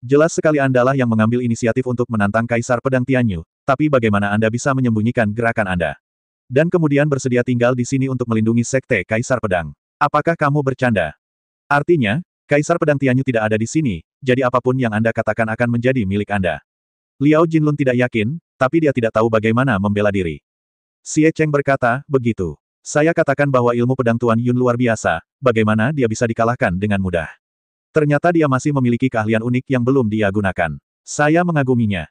Jelas sekali Andalah yang mengambil inisiatif untuk menantang Kaisar Pedang Tianyu, tapi bagaimana Anda bisa menyembunyikan gerakan Anda? Dan kemudian bersedia tinggal di sini untuk melindungi sekte Kaisar Pedang. Apakah kamu bercanda? Artinya, Kaisar Pedang Tianyu tidak ada di sini, jadi apapun yang Anda katakan akan menjadi milik Anda. Liao Jinlun tidak yakin, tapi dia tidak tahu bagaimana membela diri. Xie Cheng berkata, begitu. Saya katakan bahwa ilmu pedang Tuan Yun luar biasa, bagaimana dia bisa dikalahkan dengan mudah. Ternyata dia masih memiliki keahlian unik yang belum dia gunakan. Saya mengaguminya.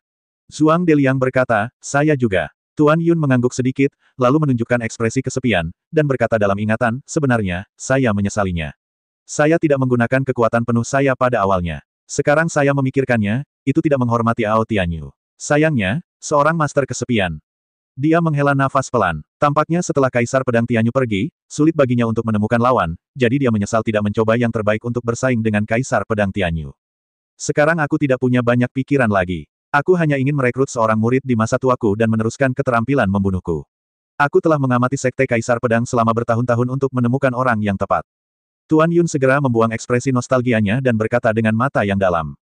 Zhuang Deliang berkata, saya juga. Tuan Yun mengangguk sedikit, lalu menunjukkan ekspresi kesepian, dan berkata dalam ingatan, sebenarnya, saya menyesalinya. Saya tidak menggunakan kekuatan penuh saya pada awalnya. Sekarang saya memikirkannya, itu tidak menghormati Ao Tianyu. Sayangnya, seorang master kesepian. Dia menghela nafas pelan. Tampaknya setelah Kaisar Pedang Tianyu pergi, sulit baginya untuk menemukan lawan, jadi dia menyesal tidak mencoba yang terbaik untuk bersaing dengan Kaisar Pedang Tianyu. Sekarang aku tidak punya banyak pikiran lagi. Aku hanya ingin merekrut seorang murid di masa tuaku dan meneruskan keterampilan membunuhku. Aku telah mengamati sekte Kaisar Pedang selama bertahun-tahun untuk menemukan orang yang tepat. Tuan Yun segera membuang ekspresi nostalgianya dan berkata dengan mata yang dalam.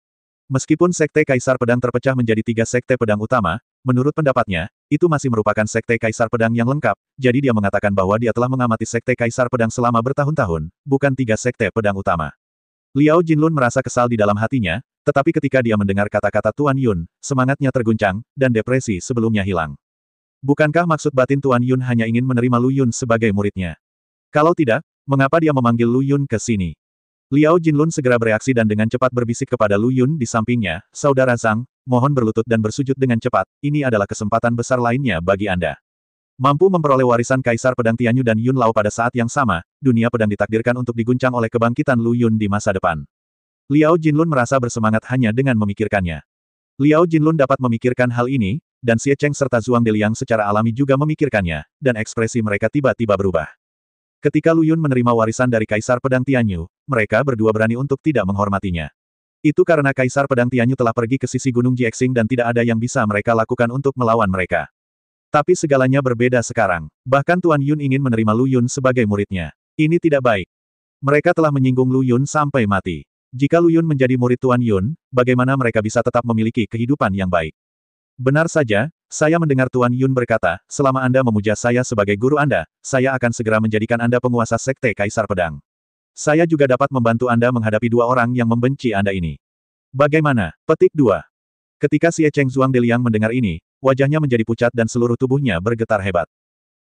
Meskipun sekte Kaisar Pedang terpecah menjadi 3 sekte pedang utama, menurut pendapatnya, itu masih merupakan sekte Kaisar Pedang yang lengkap, jadi dia mengatakan bahwa dia telah mengamati sekte Kaisar Pedang selama bertahun-tahun, bukan 3 sekte pedang utama. Liao Jinlun merasa kesal di dalam hatinya, tetapi ketika dia mendengar kata-kata Tuan Yun, semangatnya terguncang, dan depresi sebelumnya hilang. Bukankah maksud batin Tuan Yun hanya ingin menerima Lu Yun sebagai muridnya? Kalau tidak, mengapa dia memanggil Lu Yun ke sini? Liao Jinlun segera bereaksi dan dengan cepat berbisik kepada Lu Yun di sampingnya, Saudara Zhang, mohon berlutut dan bersujud dengan cepat, ini adalah kesempatan besar lainnya bagi Anda. Mampu memperoleh warisan Kaisar Pedang Tianyu dan Yun Lao pada saat yang sama, dunia pedang ditakdirkan untuk diguncang oleh kebangkitan Lu Yun di masa depan. Liao Jinlun merasa bersemangat hanya dengan memikirkannya. Liao Jinlun dapat memikirkan hal ini, dan Xie Cheng serta Zhuang Deliang secara alami juga memikirkannya, dan ekspresi mereka tiba-tiba berubah. Ketika Lu Yun menerima warisan dari Kaisar Pedang Tianyu, mereka berdua berani untuk tidak menghormatinya. Itu karena Kaisar Pedang Tianyu telah pergi ke sisi Gunung Jiexing dan tidak ada yang bisa mereka lakukan untuk melawan mereka. Tapi segalanya berbeda sekarang. Bahkan Tuan Yun ingin menerima Lu Yun sebagai muridnya. Ini tidak baik. Mereka telah menyinggung Lu Yun sampai mati. Jika Lu Yun menjadi murid Tuan Yun, bagaimana mereka bisa tetap memiliki kehidupan yang baik? Benar saja, saya mendengar Tuan Yun berkata, selama Anda memuja saya sebagai guru Anda, saya akan segera menjadikan Anda penguasa sekte Kaisar Pedang. Saya juga dapat membantu Anda menghadapi 2 orang yang membenci Anda ini. Bagaimana? Petik 2. Ketika Xie Cheng Zhuang Deliang mendengar ini, wajahnya menjadi pucat dan seluruh tubuhnya bergetar hebat.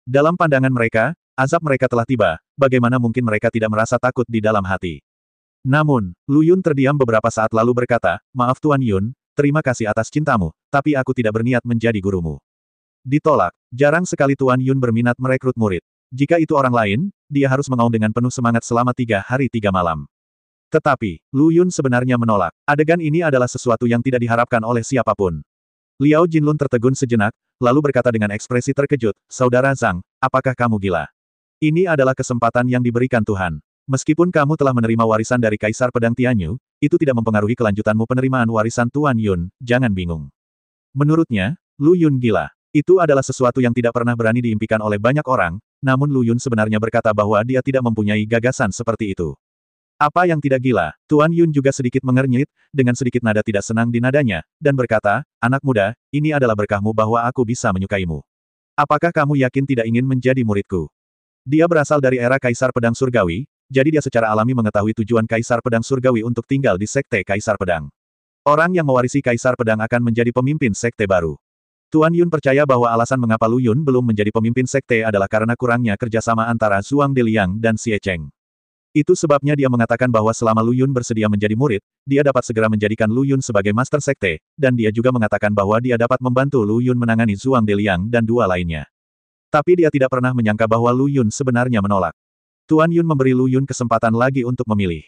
Dalam pandangan mereka, azab mereka telah tiba, bagaimana mungkin mereka tidak merasa takut di dalam hati. Namun, Lu Yun terdiam beberapa saat lalu berkata, maaf Tuan Yun, terima kasih atas cintamu, tapi aku tidak berniat menjadi gurumu. Ditolak, jarang sekali Tuan Yun berminat merekrut murid. Jika itu orang lain, dia harus mengaum dengan penuh semangat selama 3 hari 3 malam. Tetapi, Lu Yun sebenarnya menolak. Adegan ini adalah sesuatu yang tidak diharapkan oleh siapapun. Liao Jinlun tertegun sejenak, lalu berkata dengan ekspresi terkejut, Saudara Zhang, apakah kamu gila? Ini adalah kesempatan yang diberikan Tuhan. Meskipun kamu telah menerima warisan dari Kaisar Pedang Tianyu, itu tidak mempengaruhi kelanjutanmu penerimaan warisan Tuan Yun, jangan bingung. Menurutnya, Lu Yun gila. Itu adalah sesuatu yang tidak pernah berani diimpikan oleh banyak orang, namun Lu Yun sebenarnya berkata bahwa dia tidak mempunyai gagasan seperti itu. Apa yang tidak gila? Tuan Yun juga sedikit mengernyit, dengan sedikit nada tidak senang di nadanya, dan berkata, anak muda, ini adalah berkahmu bahwa aku bisa menyukaimu. Apakah kamu yakin tidak ingin menjadi muridku? Dia berasal dari era Kaisar Pedang Surgawi, jadi dia secara alami mengetahui tujuan Kaisar Pedang Surgawi untuk tinggal di Sekte Kaisar Pedang. Orang yang mewarisi Kaisar Pedang akan menjadi pemimpin sekte baru. Tuan Yun percaya bahwa alasan mengapa Lu Yun belum menjadi pemimpin sekte adalah karena kurangnya kerjasama antara Zhuang Deliang dan Xie Cheng. Itu sebabnya dia mengatakan bahwa selama Lu Yun bersedia menjadi murid, dia dapat segera menjadikan Lu Yun sebagai master sekte, dan dia juga mengatakan bahwa dia dapat membantu Lu Yun menangani Zhuang Deliang dan dua lainnya. Tapi dia tidak pernah menyangka bahwa Lu Yun sebenarnya menolak. Tuan Yun memberi Lu Yun kesempatan lagi untuk memilih.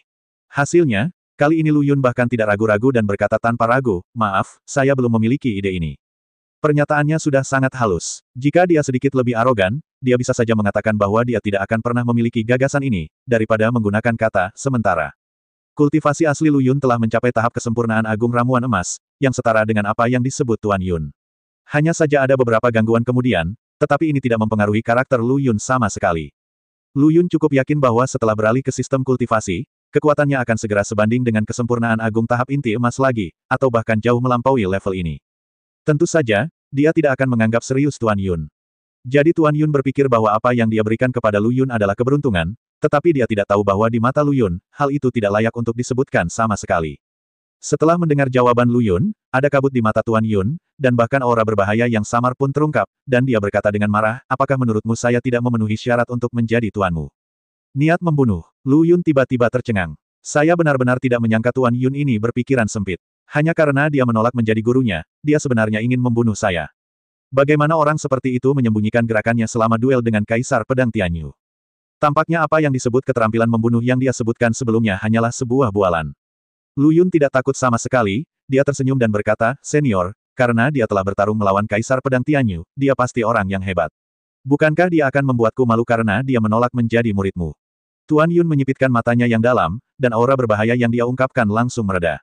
Hasilnya, kali ini Lu Yun bahkan tidak ragu-ragu dan berkata tanpa ragu, maaf, saya belum memiliki ide ini. Pernyataannya sudah sangat halus. Jika dia sedikit lebih arogan, dia bisa saja mengatakan bahwa dia tidak akan pernah memiliki gagasan ini, daripada menggunakan kata sementara. Kultivasi asli Lu Yun telah mencapai tahap kesempurnaan agung ramuan emas, yang setara dengan apa yang disebut Tuan Yun. Hanya saja ada beberapa gangguan kemudian, tetapi ini tidak mempengaruhi karakter Lu Yun sama sekali. Lu Yun cukup yakin bahwa setelah beralih ke sistem kultivasi, kekuatannya akan segera sebanding dengan kesempurnaan agung tahap inti emas lagi, atau bahkan jauh melampaui level ini. Tentu saja, dia tidak akan menganggap serius Tuan Yun. Jadi Tuan Yun berpikir bahwa apa yang dia berikan kepada Lu Yun adalah keberuntungan, tetapi dia tidak tahu bahwa di mata Lu Yun, hal itu tidak layak untuk disebutkan sama sekali. Setelah mendengar jawaban Lu Yun, ada kabut di mata Tuan Yun, dan bahkan aura berbahaya yang samar pun terungkap, dan dia berkata dengan marah, apakah menurutmu saya tidak memenuhi syarat untuk menjadi tuanmu? Niat membunuh. Lu Yun tiba-tiba tercengang. Saya benar-benar tidak menyangka Tuan Yun ini berpikiran sempit. Hanya karena dia menolak menjadi gurunya, dia sebenarnya ingin membunuh saya. Bagaimana orang seperti itu menyembunyikan gerakannya selama duel dengan Kaisar Pedang Tianyu? Tampaknya apa yang disebut keterampilan membunuh yang dia sebutkan sebelumnya hanyalah sebuah bualan. Lu Yun tidak takut sama sekali, dia tersenyum dan berkata, Senior, karena dia telah bertarung melawan Kaisar Pedang Tianyu, dia pasti orang yang hebat. Bukankah dia akan membuatku malu karena dia menolak menjadi muridmu? Tuan Yun menyipitkan matanya yang dalam, dan aura berbahaya yang dia ungkapkan langsung mereda.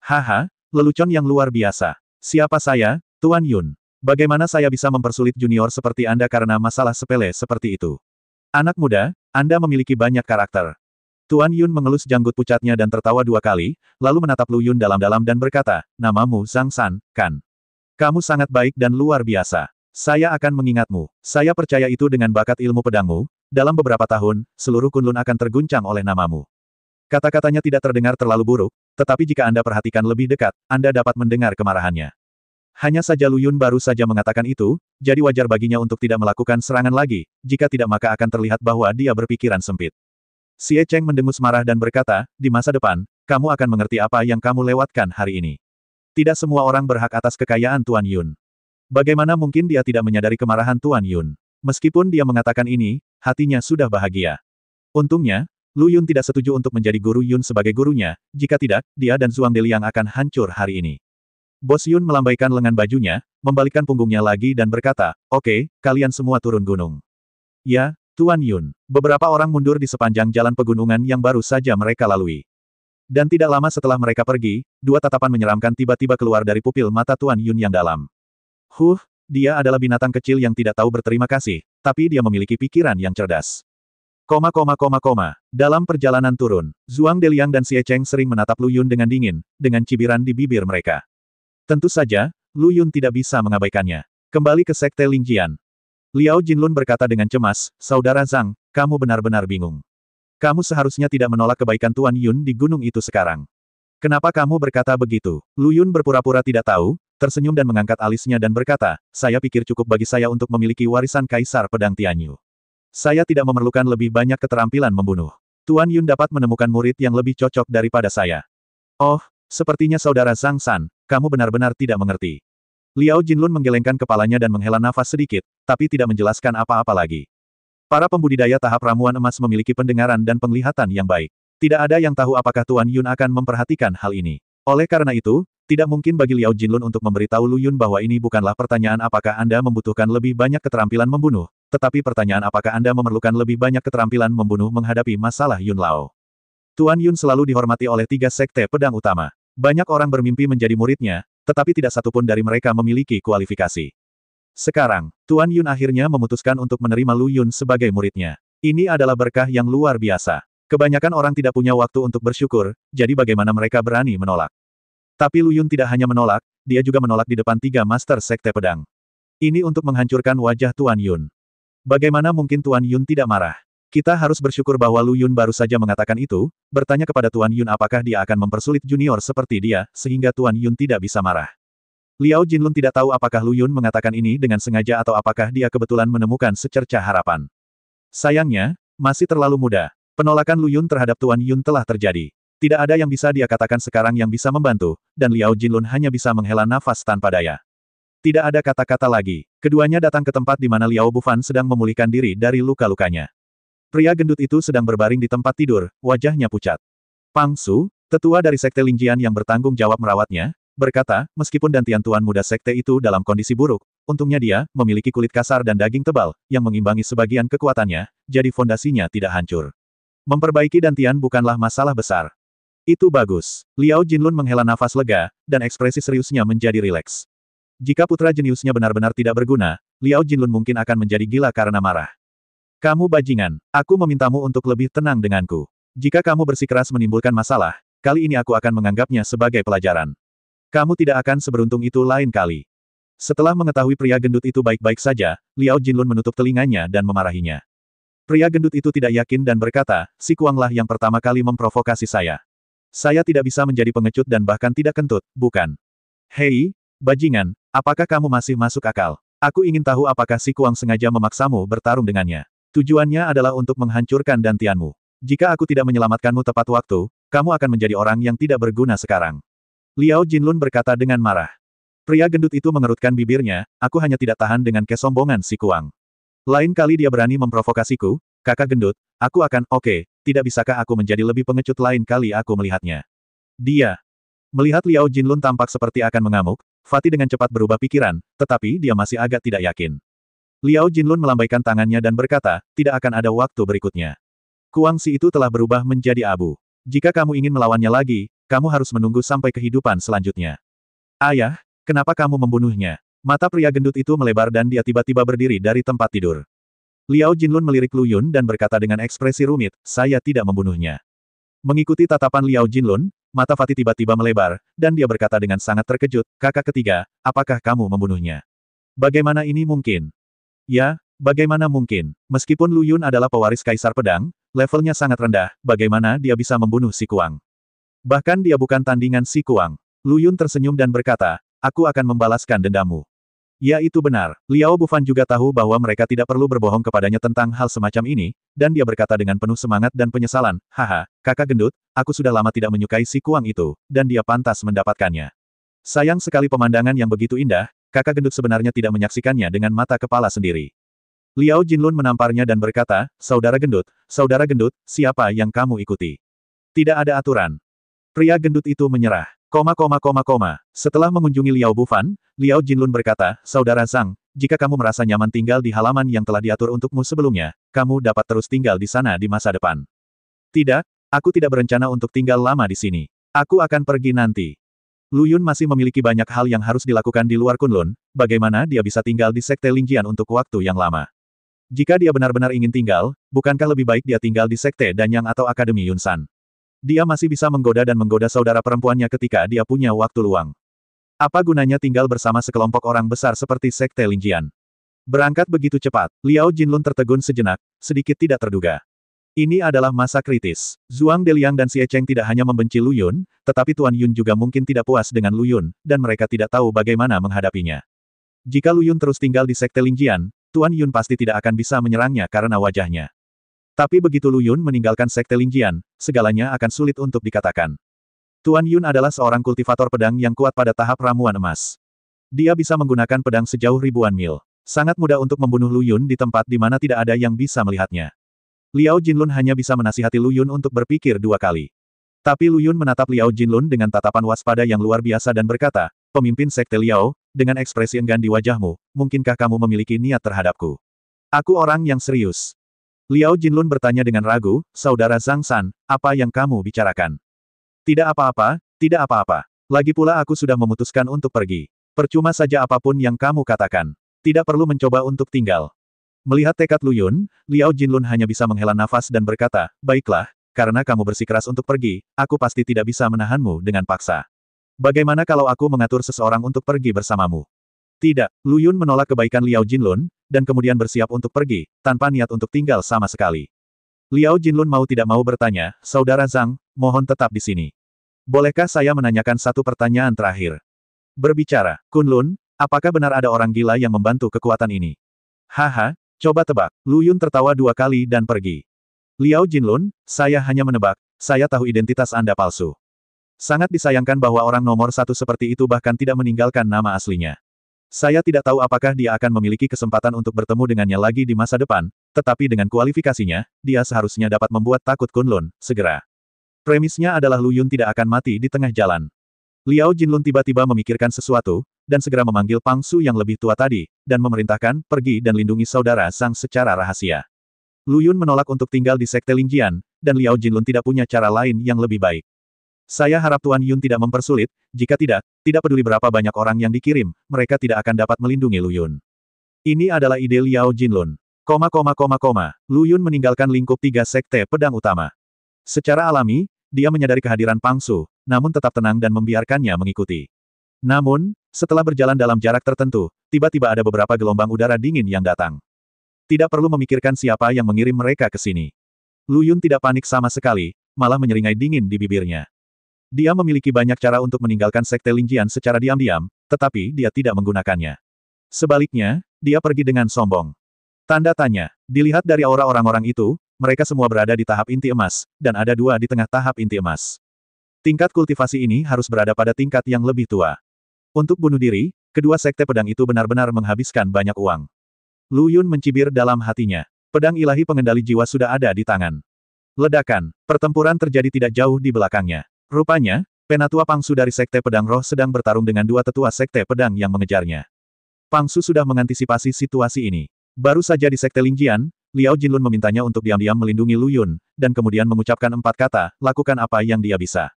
Haha, lelucon yang luar biasa. Siapa saya, Tuan Yun? Bagaimana saya bisa mempersulit junior seperti Anda karena masalah sepele seperti itu? Anak muda, Anda memiliki banyak karakter. Tuan Yun mengelus janggut pucatnya dan tertawa dua kali, lalu menatap Lu Yun dalam-dalam dan berkata, namamu Zhang San, kan? Kamu sangat baik dan luar biasa. Saya akan mengingatmu. Saya percaya itu dengan bakat ilmu pedangmu, dalam beberapa tahun, seluruh Kunlun akan terguncang oleh namamu. Kata-katanya tidak terdengar terlalu buruk, tetapi jika Anda perhatikan lebih dekat, Anda dapat mendengar kemarahannya. Hanya saja Lu Yun baru saja mengatakan itu, jadi wajar baginya untuk tidak melakukan serangan lagi, jika tidak maka akan terlihat bahwa dia berpikiran sempit. Xie Cheng mendengus marah dan berkata, di masa depan, kamu akan mengerti apa yang kamu lewatkan hari ini. Tidak semua orang berhak atas kekayaan Tuan Yun. Bagaimana mungkin dia tidak menyadari kemarahan Tuan Yun? Meskipun dia mengatakan ini, hatinya sudah bahagia. Untungnya, Lu Yun tidak setuju untuk menjadi guru Yun sebagai gurunya, jika tidak, dia dan Zhuang Deliang akan hancur hari ini. Bos Yun melambaikan lengan bajunya, membalikkan punggungnya lagi dan berkata, oke, kalian semua turun gunung. Ya, Tuan Yun. Beberapa orang mundur di sepanjang jalan pegunungan yang baru saja mereka lalui. Dan tidak lama setelah mereka pergi, dua tatapan menyeramkan tiba-tiba keluar dari pupil mata Tuan Yun yang dalam. Dia adalah binatang kecil yang tidak tahu berterima kasih, tapi dia memiliki pikiran yang cerdas. Dalam perjalanan turun, Zhuang Deliang dan Xie Cheng sering menatap Lu Yun dengan dingin, dengan cibiran di bibir mereka. Tentu saja, Lu Yun tidak bisa mengabaikannya. Kembali ke Sekte Lingjian. Liao Jinlun berkata dengan cemas, Saudara Zhang, kamu benar-benar bingung. Kamu seharusnya tidak menolak kebaikan Tuan Yun di gunung itu sekarang. Kenapa kamu berkata begitu? Lu Yun berpura-pura tidak tahu, tersenyum dan mengangkat alisnya dan berkata, saya pikir cukup bagi saya untuk memiliki warisan Kaisar Pedang Tianyu. Saya tidak memerlukan lebih banyak keterampilan membunuh. Tuan Yun dapat menemukan murid yang lebih cocok daripada saya. Oh, sepertinya Saudara Zhang San, kamu benar-benar tidak mengerti. Liao Jinlun menggelengkan kepalanya dan menghela nafas sedikit, tapi tidak menjelaskan apa-apa lagi. Para pembudidaya tahap ramuan emas memiliki pendengaran dan penglihatan yang baik. Tidak ada yang tahu apakah Tuan Yun akan memperhatikan hal ini. Oleh karena itu, tidak mungkin bagi Liao Jinlun untuk memberitahu Lu Yun bahwa ini bukanlah pertanyaan apakah Anda membutuhkan lebih banyak keterampilan membunuh, tetapi pertanyaan apakah Anda memerlukan lebih banyak keterampilan membunuh menghadapi masalah Yun Lao. Tuan Yun selalu dihormati oleh 3 sekte pedang utama. Banyak orang bermimpi menjadi muridnya, tetapi tidak satupun dari mereka memiliki kualifikasi. Sekarang, Tuan Yun akhirnya memutuskan untuk menerima Lu Yun sebagai muridnya. Ini adalah berkah yang luar biasa. Kebanyakan orang tidak punya waktu untuk bersyukur, jadi bagaimana mereka berani menolak. Tapi Lu Yun tidak hanya menolak, dia juga menolak di depan 3 master sekte pedang. Ini untuk menghancurkan wajah Tuan Yun. Bagaimana mungkin Tuan Yun tidak marah? Kita harus bersyukur bahwa Lu Yun baru saja mengatakan itu, bertanya kepada Tuan Yun apakah dia akan mempersulit junior seperti dia, sehingga Tuan Yun tidak bisa marah. Liao Jinlun tidak tahu apakah Lu Yun mengatakan ini dengan sengaja atau apakah dia kebetulan menemukan secercah harapan. Sayangnya, masih terlalu muda. Penolakan Lu Yun terhadap Tuan Yun telah terjadi. Tidak ada yang bisa dia katakan sekarang yang bisa membantu, dan Liao Jinlun hanya bisa menghela nafas tanpa daya. Tidak ada kata-kata lagi. Keduanya datang ke tempat di mana Liao Bufan sedang memulihkan diri dari luka-lukanya. Pria gendut itu sedang berbaring di tempat tidur, wajahnya pucat. Pang Su, tetua dari sekte Lingjian yang bertanggung jawab merawatnya, berkata, meskipun dantian tuan muda sekte itu dalam kondisi buruk, untungnya dia memiliki kulit kasar dan daging tebal, yang mengimbangi sebagian kekuatannya, jadi fondasinya tidak hancur. Memperbaiki dantian bukanlah masalah besar. Itu bagus. Liao Jinlun menghela nafas lega, dan ekspresi seriusnya menjadi rileks. Jika putra jeniusnya benar-benar tidak berguna, Liao Jinlun mungkin akan menjadi gila karena marah. Kamu bajingan, aku memintamu untuk lebih tenang denganku. Jika kamu bersikeras menimbulkan masalah, kali ini aku akan menganggapnya sebagai pelajaran. Kamu tidak akan seberuntung itu lain kali. Setelah mengetahui pria gendut itu baik-baik saja, Liao Jinlun menutup telinganya dan memarahinya. Pria gendut itu tidak yakin dan berkata, si Kuanglah yang pertama kali memprovokasi saya. Saya tidak bisa menjadi pengecut dan bahkan tidak kentut, bukan? Hei, bajingan, apakah kamu masih masuk akal? Aku ingin tahu apakah si Kuang sengaja memaksamu bertarung dengannya. Tujuannya adalah untuk menghancurkan dantianmu. Jika aku tidak menyelamatkanmu tepat waktu, kamu akan menjadi orang yang tidak berguna sekarang. Liao Jinlun berkata dengan marah. Pria gendut itu mengerutkan bibirnya, aku hanya tidak tahan dengan kesombongan si Kuang. Lain kali dia berani memprovokasiku, kakak gendut, aku akan, oke, tidak bisakah aku menjadi lebih pengecut lain kali aku melihatnya. Dia. Melihat Liao Jinlun tampak seperti akan mengamuk, Fatih dengan cepat berubah pikiran, tetapi dia masih agak tidak yakin. Liao Jinlun melambaikan tangannya dan berkata, tidak akan ada waktu berikutnya. Kuang Si itu telah berubah menjadi abu. Jika kamu ingin melawannya lagi, kamu harus menunggu sampai kehidupan selanjutnya. Ayah, kenapa kamu membunuhnya? Mata pria gendut itu melebar dan dia tiba-tiba berdiri dari tempat tidur. Liao Jinlun melirik Lu Yun dan berkata dengan ekspresi rumit, saya tidak membunuhnya. Mengikuti tatapan Liao Jinlun, mata Fatih tiba-tiba melebar, dan dia berkata dengan sangat terkejut, kakak ketiga, apakah kamu membunuhnya? Bagaimana ini mungkin? Ya, bagaimana mungkin? Meskipun Lu Yun adalah pewaris Kaisar Pedang, levelnya sangat rendah, bagaimana dia bisa membunuh si Kuang? Bahkan dia bukan tandingan si Kuang. Lu Yun tersenyum dan berkata, aku akan membalaskan dendammu. Ya itu benar. Liao Bufan juga tahu bahwa mereka tidak perlu berbohong kepadanya tentang hal semacam ini, dan dia berkata dengan penuh semangat dan penyesalan, haha, kakak gendut, aku sudah lama tidak menyukai si Kuang itu, dan dia pantas mendapatkannya. Sayang sekali pemandangan yang begitu indah, kakak gendut sebenarnya tidak menyaksikannya dengan mata kepala sendiri. Liao Jinlun menamparnya dan berkata, saudara gendut, siapa yang kamu ikuti? Tidak ada aturan. Pria gendut itu menyerah. Setelah mengunjungi Liao Bufan, Liao Jinlun berkata, saudara Zhang, jika kamu merasa nyaman tinggal di halaman yang telah diatur untukmu sebelumnya, kamu dapat terus tinggal di sana di masa depan. Tidak, aku tidak berencana untuk tinggal lama di sini. Aku akan pergi nanti. Lu Yun masih memiliki banyak hal yang harus dilakukan di luar Kunlun, bagaimana dia bisa tinggal di Sekte Lingjian untuk waktu yang lama. Jika dia benar-benar ingin tinggal, bukankah lebih baik dia tinggal di Sekte Danyang atau Akademi Yunsan? Dia masih bisa menggoda dan menggoda saudara perempuannya ketika dia punya waktu luang. Apa gunanya tinggal bersama sekelompok orang besar seperti Sekte Lingjian? Berangkat begitu cepat, Liao Jinlun tertegun sejenak, sedikit tidak terduga. Ini adalah masa kritis. Zhuang Deliang dan Xie Cheng tidak hanya membenci Lu Yun, tetapi Tuan Yun juga mungkin tidak puas dengan Lu Yun, dan mereka tidak tahu bagaimana menghadapinya. Jika Lu Yun terus tinggal di Sekte Lingjian, Tuan Yun pasti tidak akan bisa menyerangnya karena wajahnya. Tapi begitu Lu Yun meninggalkan Sekte Lingjian, segalanya akan sulit untuk dikatakan. Tuan Yun adalah seorang kultivator pedang yang kuat pada tahap ramuan emas. Dia bisa menggunakan pedang sejauh ribuan mil. Sangat mudah untuk membunuh Lu Yun di tempat di mana tidak ada yang bisa melihatnya. Liao Jinlun hanya bisa menasihati Lu Yun untuk berpikir dua kali. Tapi Lu Yun menatap Liao Jinlun dengan tatapan waspada yang luar biasa dan berkata, "Pemimpin Sekte Liao, dengan ekspresi enggan di wajahmu, mungkinkah kamu memiliki niat terhadapku? Aku orang yang serius." Liao Jinlun bertanya dengan ragu, "Saudara Zhang San, apa yang kamu bicarakan?" "Tidak apa-apa, tidak apa-apa. Lagi pula aku sudah memutuskan untuk pergi. Percuma saja apapun yang kamu katakan. Tidak perlu mencoba untuk tinggal." Melihat tekad Lu Yun, Liao Jinlun hanya bisa menghela nafas dan berkata, "Baiklah, karena kamu bersikeras untuk pergi, aku pasti tidak bisa menahanmu dengan paksa. Bagaimana kalau aku mengatur seseorang untuk pergi bersamamu?" "Tidak." Lu Yun menolak kebaikan Liao Jinlun, dan kemudian bersiap untuk pergi, tanpa niat untuk tinggal sama sekali. Liao Jinlun mau tidak mau bertanya, "Saudara Zhang, mohon tetap di sini. Bolehkah saya menanyakan satu pertanyaan terakhir?" "Berbicara, Kunlun, apakah benar ada orang gila yang membantu kekuatan ini?" "Haha, coba tebak." Lu Yun tertawa dua kali dan pergi. "Liao Jinlun, saya hanya menebak, saya tahu identitas Anda palsu. Sangat disayangkan bahwa orang nomor satu seperti itu bahkan tidak meninggalkan nama aslinya. Saya tidak tahu apakah dia akan memiliki kesempatan untuk bertemu dengannya lagi di masa depan, tetapi dengan kualifikasinya, dia seharusnya dapat membuat takut Kunlun, segera. Premisnya adalah Lu Yun tidak akan mati di tengah jalan." Liao Jinlun tiba-tiba memikirkan sesuatu, dan segera memanggil Pang Su yang lebih tua tadi, dan memerintahkan, "Pergi dan lindungi saudara Zhang secara rahasia." Lu Yun menolak untuk tinggal di Sekte Lingjian, dan Liao Jinlun tidak punya cara lain yang lebih baik. "Saya harap Tuan Yun tidak mempersulit, jika tidak peduli berapa banyak orang yang dikirim, mereka tidak akan dapat melindungi Lu Yun." Ini adalah ide Liao Jinlun. Lu Yun meninggalkan lingkup tiga Sekte Pedang Utama. Secara alami, dia menyadari kehadiran Pang Su, namun tetap tenang dan membiarkannya mengikuti. Namun, setelah berjalan dalam jarak tertentu, tiba-tiba ada beberapa gelombang udara dingin yang datang. Tidak perlu memikirkan siapa yang mengirim mereka ke sini. Lu Yun tidak panik sama sekali, malah menyeringai dingin di bibirnya. Dia memiliki banyak cara untuk meninggalkan Sekte Lingjian secara diam-diam, tetapi dia tidak menggunakannya. Sebaliknya, dia pergi dengan sombong. Tanda tanya. Dilihat dari aura orang-orang itu, mereka semua berada di tahap inti emas, dan ada dua di tengah tahap inti emas. Tingkat kultivasi ini harus berada pada tingkat yang lebih tua. Untuk bunuh diri, kedua sekte pedang itu benar-benar menghabiskan banyak uang. Lu Yun mencibir dalam hatinya. Pedang ilahi pengendali jiwa sudah ada di tangan. Ledakan. Pertempuran terjadi tidak jauh di belakangnya. Rupanya, Penatua Pang Su dari Sekte Pedang Roh sedang bertarung dengan dua tetua Sekte Pedang yang mengejarnya. Pang Su sudah mengantisipasi situasi ini. Baru saja di Sekte Lingjian, Liao Jinlun memintanya untuk diam-diam melindungi Lu Yun, dan kemudian mengucapkan 4 kata, "Lakukan apa yang dia bisa."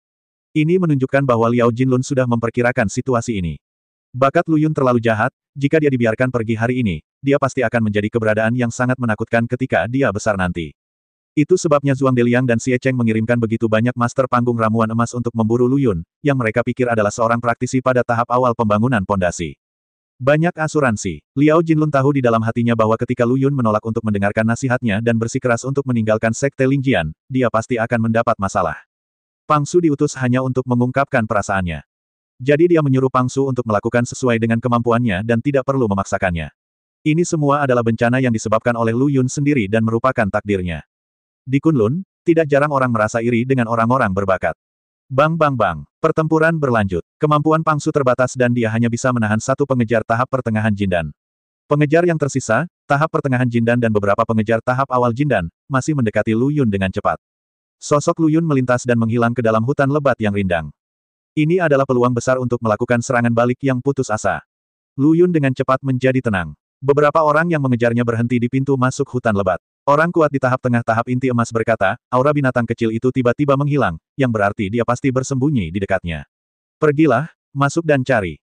Ini menunjukkan bahwa Liao Jinlun sudah memperkirakan situasi ini. Bakat Lu Yun terlalu jahat, jika dia dibiarkan pergi hari ini, dia pasti akan menjadi keberadaan yang sangat menakutkan ketika dia besar nanti. Itu sebabnya Zhuang Deliang dan Xie Cheng mengirimkan begitu banyak master panggung ramuan emas untuk memburu Lu Yun, yang mereka pikir adalah seorang praktisi pada tahap awal pembangunan pondasi. Banyak asuransi. Liao Jinlun tahu di dalam hatinya bahwa ketika Lu Yun menolak untuk mendengarkan nasihatnya dan bersikeras untuk meninggalkan Sekte Lingjian, dia pasti akan mendapat masalah. Pang Su diutus hanya untuk mengungkapkan perasaannya. Jadi dia menyuruh Pang Su untuk melakukan sesuai dengan kemampuannya dan tidak perlu memaksakannya. Ini semua adalah bencana yang disebabkan oleh Lu Yun sendiri dan merupakan takdirnya. Di Kunlun, tidak jarang orang merasa iri dengan orang-orang berbakat. Bang bang bang. Pertempuran berlanjut. Kemampuan Pang Su terbatas dan dia hanya bisa menahan satu pengejar tahap pertengahan Jindan. Pengejar yang tersisa, tahap pertengahan Jindan dan beberapa pengejar tahap awal Jindan, masih mendekati Lu Yun dengan cepat. Sosok Lu Yun melintas dan menghilang ke dalam hutan lebat yang rindang. Ini adalah peluang besar untuk melakukan serangan balik yang putus asa. Lu Yun dengan cepat menjadi tenang. Beberapa orang yang mengejarnya berhenti di pintu masuk hutan lebat. Orang kuat di tahap tengah tahap inti emas berkata, aura binatang kecil itu tiba-tiba menghilang, yang berarti dia pasti bersembunyi di dekatnya. Pergilah, masuk dan cari.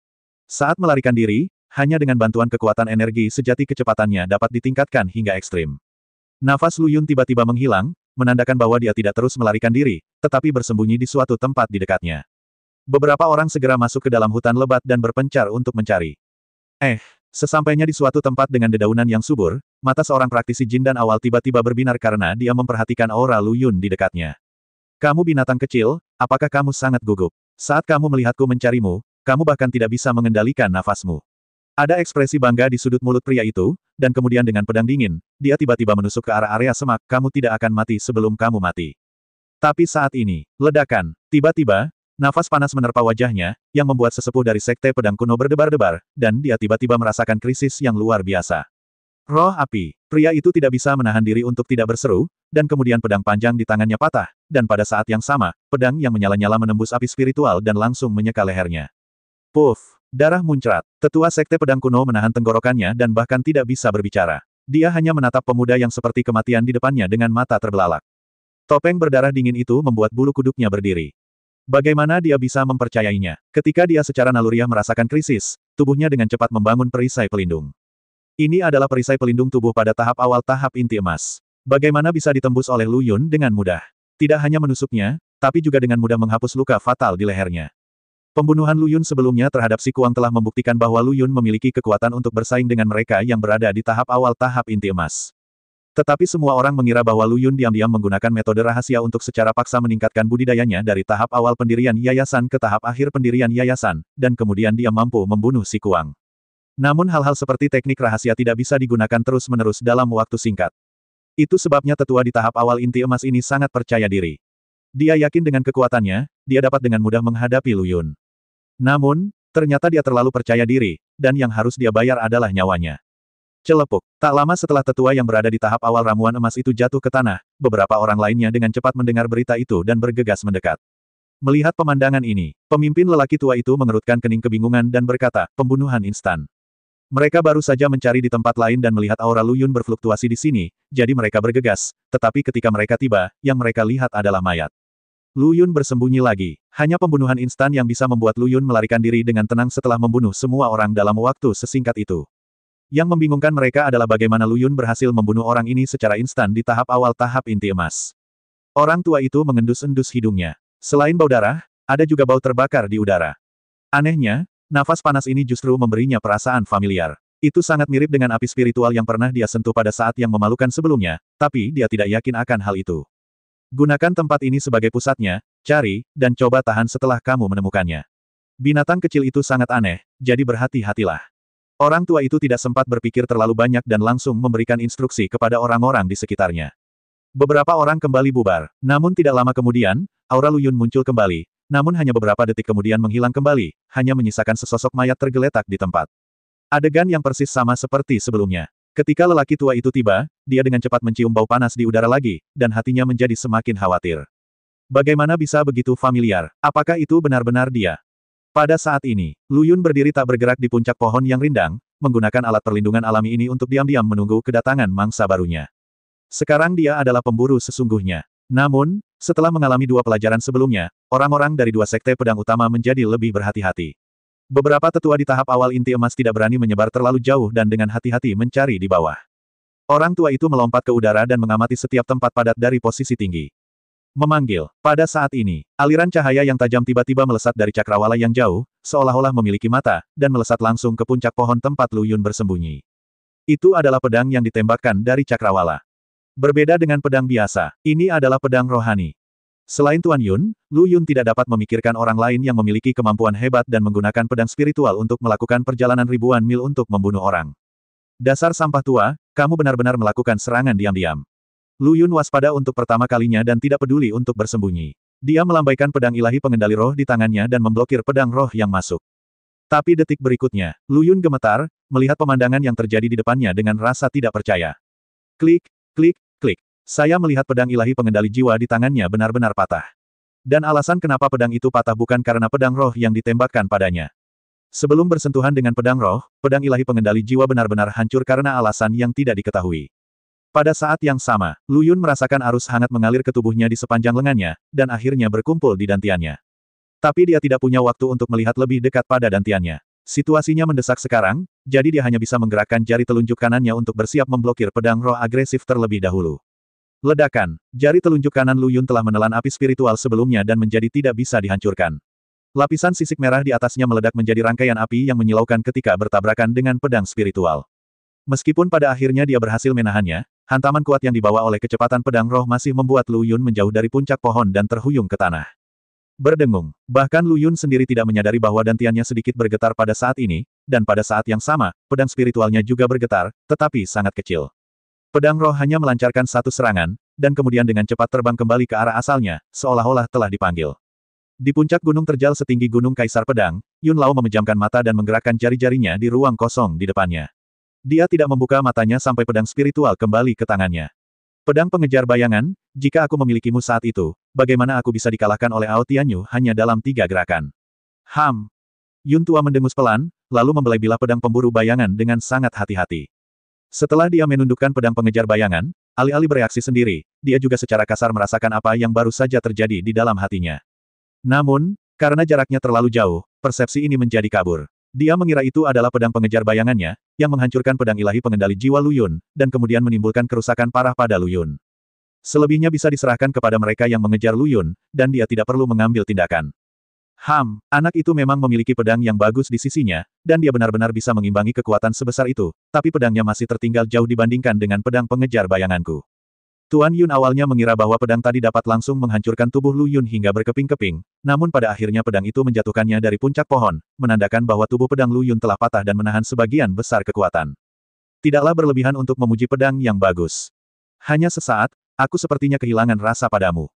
Saat melarikan diri, hanya dengan bantuan kekuatan energi sejati kecepatannya dapat ditingkatkan hingga ekstrim. Nafas Lu Yun tiba-tiba menghilang, menandakan bahwa dia tidak terus melarikan diri, tetapi bersembunyi di suatu tempat di dekatnya. Beberapa orang segera masuk ke dalam hutan lebat dan berpencar untuk mencari. Sesampainya di suatu tempat dengan dedaunan yang subur, mata seorang praktisi Jindan awal tiba-tiba berbinar karena dia memperhatikan aura Lu Yun di dekatnya. "Kamu binatang kecil, apakah kamu sangat gugup? Saat kamu melihatku mencarimu, kamu bahkan tidak bisa mengendalikan nafasmu." Ada ekspresi bangga di sudut mulut pria itu, dan kemudian dengan pedang dingin, dia tiba-tiba menusuk ke arah area semak, "Kamu tidak akan mati sebelum kamu mati." Tapi saat ini, ledakan, tiba-tiba, nafas panas menerpa wajahnya, yang membuat sesepuh dari Sekte Pedang Kuno berdebar-debar, dan dia tiba-tiba merasakan krisis yang luar biasa. Roh api. Pria itu tidak bisa menahan diri untuk tidak berseru, dan kemudian pedang panjang di tangannya patah, dan pada saat yang sama, pedang yang menyala-nyala menembus api spiritual dan langsung menyeka lehernya. Puff! Darah muncrat. Tetua Sekte Pedang Kuno menahan tenggorokannya dan bahkan tidak bisa berbicara. Dia hanya menatap pemuda yang seperti kematian di depannya dengan mata terbelalak. Topeng berdarah dingin itu membuat bulu kuduknya berdiri. Bagaimana dia bisa mempercayainya? Ketika dia secara naluriah merasakan krisis, tubuhnya dengan cepat membangun perisai pelindung. Ini adalah perisai pelindung tubuh pada tahap awal tahap inti emas. Bagaimana bisa ditembus oleh Lu Yun dengan mudah? Tidak hanya menusuknya, tapi juga dengan mudah menghapus luka fatal di lehernya. Pembunuhan Lu Yun sebelumnya terhadap Si Kuang telah membuktikan bahwa Lu Yun memiliki kekuatan untuk bersaing dengan mereka yang berada di tahap awal tahap inti emas. Tetapi semua orang mengira bahwa Lu Yun diam-diam menggunakan metode rahasia untuk secara paksa meningkatkan budidayanya dari tahap awal pendirian yayasan ke tahap akhir pendirian yayasan, dan kemudian dia mampu membunuh Si Kuang. Namun hal-hal seperti teknik rahasia tidak bisa digunakan terus-menerus dalam waktu singkat. Itu sebabnya tetua di tahap awal inti emas ini sangat percaya diri. Dia yakin dengan kekuatannya, dia dapat dengan mudah menghadapi Lu Yun. Namun, ternyata dia terlalu percaya diri, dan yang harus dia bayar adalah nyawanya. Celepuk. Tak lama setelah tetua yang berada di tahap awal ramuan emas itu jatuh ke tanah, beberapa orang lainnya dengan cepat mendengar berita itu dan bergegas mendekat. Melihat pemandangan ini, pemimpin lelaki tua itu mengerutkan kening kebingungan dan berkata, pembunuhan instan. Mereka baru saja mencari di tempat lain dan melihat aura Lu Yun berfluktuasi di sini, jadi mereka bergegas, tetapi ketika mereka tiba, yang mereka lihat adalah mayat. Lu Yun bersembunyi lagi. Hanya pembunuhan instan yang bisa membuat Lu Yun melarikan diri dengan tenang setelah membunuh semua orang dalam waktu sesingkat itu. Yang membingungkan mereka adalah bagaimana Lu Yun berhasil membunuh orang ini secara instan di tahap awal tahap inti emas. Orang tua itu mengendus-endus hidungnya. Selain bau darah, ada juga bau terbakar di udara. Anehnya, nafas panas ini justru memberinya perasaan familiar. Itu sangat mirip dengan api spiritual yang pernah dia sentuh pada saat yang memalukan sebelumnya, tapi dia tidak yakin akan hal itu. Gunakan tempat ini sebagai pusatnya, cari, dan coba tahan setelah kamu menemukannya. Binatang kecil itu sangat aneh, jadi berhati-hatilah. Orang tua itu tidak sempat berpikir terlalu banyak dan langsung memberikan instruksi kepada orang-orang di sekitarnya. Beberapa orang kembali bubar, namun tidak lama kemudian, aura Lu Yun muncul kembali, namun hanya beberapa detik kemudian menghilang kembali, hanya menyisakan sesosok mayat tergeletak di tempat. Adegan yang persis sama seperti sebelumnya. Ketika lelaki tua itu tiba, dia dengan cepat mencium bau panas di udara lagi, dan hatinya menjadi semakin khawatir. Bagaimana bisa begitu familiar? Apakah itu benar-benar dia? Pada saat ini, Lu Yun berdiri tak bergerak di puncak pohon yang rindang, menggunakan alat perlindungan alami ini untuk diam-diam menunggu kedatangan mangsa barunya. Sekarang dia adalah pemburu sesungguhnya. Namun, setelah mengalami dua pelajaran sebelumnya, orang-orang dari dua sekte pedang utama menjadi lebih berhati-hati. Beberapa tetua di tahap awal inti emas tidak berani menyebar terlalu jauh dan dengan hati-hati mencari di bawah. Orang tua itu melompat ke udara dan mengamati setiap tempat padat dari posisi tinggi. Memanggil. Pada saat ini, aliran cahaya yang tajam tiba-tiba melesat dari cakrawala yang jauh, seolah-olah memiliki mata, dan melesat langsung ke puncak pohon tempat Lu Yun bersembunyi. Itu adalah pedang yang ditembakkan dari cakrawala. Berbeda dengan pedang biasa, ini adalah pedang rohani. Selain Tuan Yun, Lu Yun tidak dapat memikirkan orang lain yang memiliki kemampuan hebat dan menggunakan pedang spiritual untuk melakukan perjalanan ribuan mil untuk membunuh orang. Dasar sampah tua, kamu benar-benar melakukan serangan diam-diam. Lu Yun waspada untuk pertama kalinya dan tidak peduli untuk bersembunyi. Dia melambaikan pedang ilahi pengendali roh di tangannya dan memblokir pedang roh yang masuk. Tapi detik berikutnya, Lu Yun gemetar, melihat pemandangan yang terjadi di depannya dengan rasa tidak percaya. Klik, klik, klik. Saya melihat pedang ilahi pengendali jiwa di tangannya benar-benar patah. Dan alasan kenapa pedang itu patah bukan karena pedang roh yang ditembakkan padanya. Sebelum bersentuhan dengan pedang roh, pedang ilahi pengendali jiwa benar-benar hancur karena alasan yang tidak diketahui. Pada saat yang sama, Lu Yun merasakan arus hangat mengalir ke tubuhnya di sepanjang lengannya, dan akhirnya berkumpul di dantiannya. Tapi dia tidak punya waktu untuk melihat lebih dekat pada dantiannya. Situasinya mendesak sekarang, jadi dia hanya bisa menggerakkan jari telunjuk kanannya untuk bersiap memblokir pedang roh agresif terlebih dahulu. Ledakan. Jari telunjuk kanan Lu Yun telah menelan api spiritual sebelumnya dan menjadi tidak bisa dihancurkan. Lapisan sisik merah di atasnya meledak menjadi rangkaian api yang menyilaukan ketika bertabrakan dengan pedang spiritual. Meskipun pada akhirnya dia berhasil menahannya, hantaman kuat yang dibawa oleh kecepatan pedang roh masih membuat Lu Yun menjauh dari puncak pohon dan terhuyung ke tanah. Berdengung. Bahkan Lu Yun sendiri tidak menyadari bahwa dantiannya sedikit bergetar pada saat ini, dan pada saat yang sama, pedang spiritualnya juga bergetar, tetapi sangat kecil. Pedang roh hanya melancarkan satu serangan, dan kemudian dengan cepat terbang kembali ke arah asalnya, seolah-olah telah dipanggil. Di puncak gunung terjal setinggi gunung Kaisar Pedang, Yun Lao memejamkan mata dan menggerakkan jari-jarinya di ruang kosong di depannya. Dia tidak membuka matanya sampai pedang spiritual kembali ke tangannya. Pedang pengejar bayangan, jika aku memilikimu saat itu, bagaimana aku bisa dikalahkan oleh Ao Tianyu hanya dalam 3 gerakan? Yun Tua mendengus pelan, lalu membelai bilah pedang pemburu bayangan dengan sangat hati-hati. Setelah dia menundukkan pedang pengejar bayangan, alih-alih bereaksi sendiri, dia juga secara kasar merasakan apa yang baru saja terjadi di dalam hatinya. Namun, karena jaraknya terlalu jauh, persepsi ini menjadi kabur. Dia mengira itu adalah pedang pengejar bayangannya, yang menghancurkan pedang ilahi pengendali jiwa Lu Yun, dan kemudian menimbulkan kerusakan parah pada Lu Yun. Selebihnya bisa diserahkan kepada mereka yang mengejar Lu Yun, dan dia tidak perlu mengambil tindakan. Anak itu memang memiliki pedang yang bagus di sisinya, dan dia benar-benar bisa mengimbangi kekuatan sebesar itu, tapi pedangnya masih tertinggal jauh dibandingkan dengan pedang pengejar bayanganku. Tuan Yun awalnya mengira bahwa pedang tadi dapat langsung menghancurkan tubuh Lu Yun hingga berkeping-keping, namun pada akhirnya pedang itu menjatuhkannya dari puncak pohon, menandakan bahwa tubuh pedang Lu Yun telah patah dan menahan sebagian besar kekuatan. Tidaklah berlebihan untuk memuji pedang yang bagus. Hanya sesaat, aku sepertinya kehilangan rasa padamu.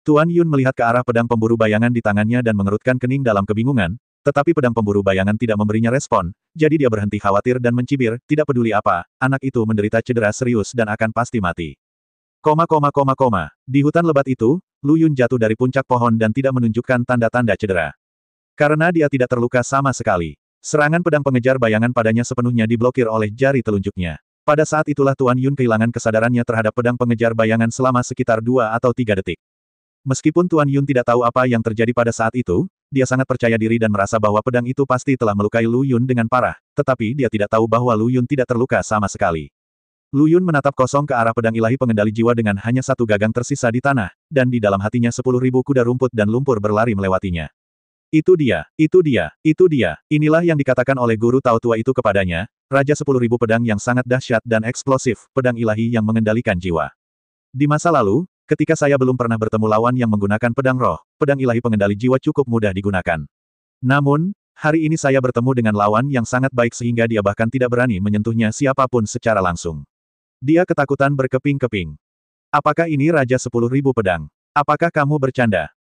Tuan Yun melihat ke arah pedang pemburu bayangan di tangannya dan mengerutkan kening dalam kebingungan, tetapi pedang pemburu bayangan tidak memberinya respon, jadi dia berhenti khawatir dan mencibir, tidak peduli apa, anak itu menderita cedera serius dan akan pasti mati. Di hutan lebat itu, Lu Yun jatuh dari puncak pohon dan tidak menunjukkan tanda-tanda cedera. Karena dia tidak terluka sama sekali. Serangan pedang pengejar bayangan padanya sepenuhnya diblokir oleh jari telunjuknya. Pada saat itulah Tuan Yun kehilangan kesadarannya terhadap pedang pengejar bayangan selama sekitar 2 atau 3 detik. Meskipun Tuan Yun tidak tahu apa yang terjadi pada saat itu, dia sangat percaya diri dan merasa bahwa pedang itu pasti telah melukai Lu Yun dengan parah, tetapi dia tidak tahu bahwa Lu Yun tidak terluka sama sekali. Lu Yun menatap kosong ke arah pedang ilahi pengendali jiwa dengan hanya 1 gagang tersisa di tanah, dan di dalam hatinya 10.000 kuda rumput dan lumpur berlari melewatinya. Itu dia. Inilah yang dikatakan oleh guru Tao tua itu kepadanya, Raja 10.000 pedang yang sangat dahsyat dan eksplosif, pedang ilahi yang mengendalikan jiwa. Di masa lalu, ketika saya belum pernah bertemu lawan yang menggunakan pedang roh, pedang ilahi pengendali jiwa cukup mudah digunakan. Namun, hari ini saya bertemu dengan lawan yang sangat baik sehingga dia bahkan tidak berani menyentuhnya siapapun secara langsung. Dia ketakutan berkeping-keping. Apakah ini Raja 10.000 pedang? Apakah kamu bercanda?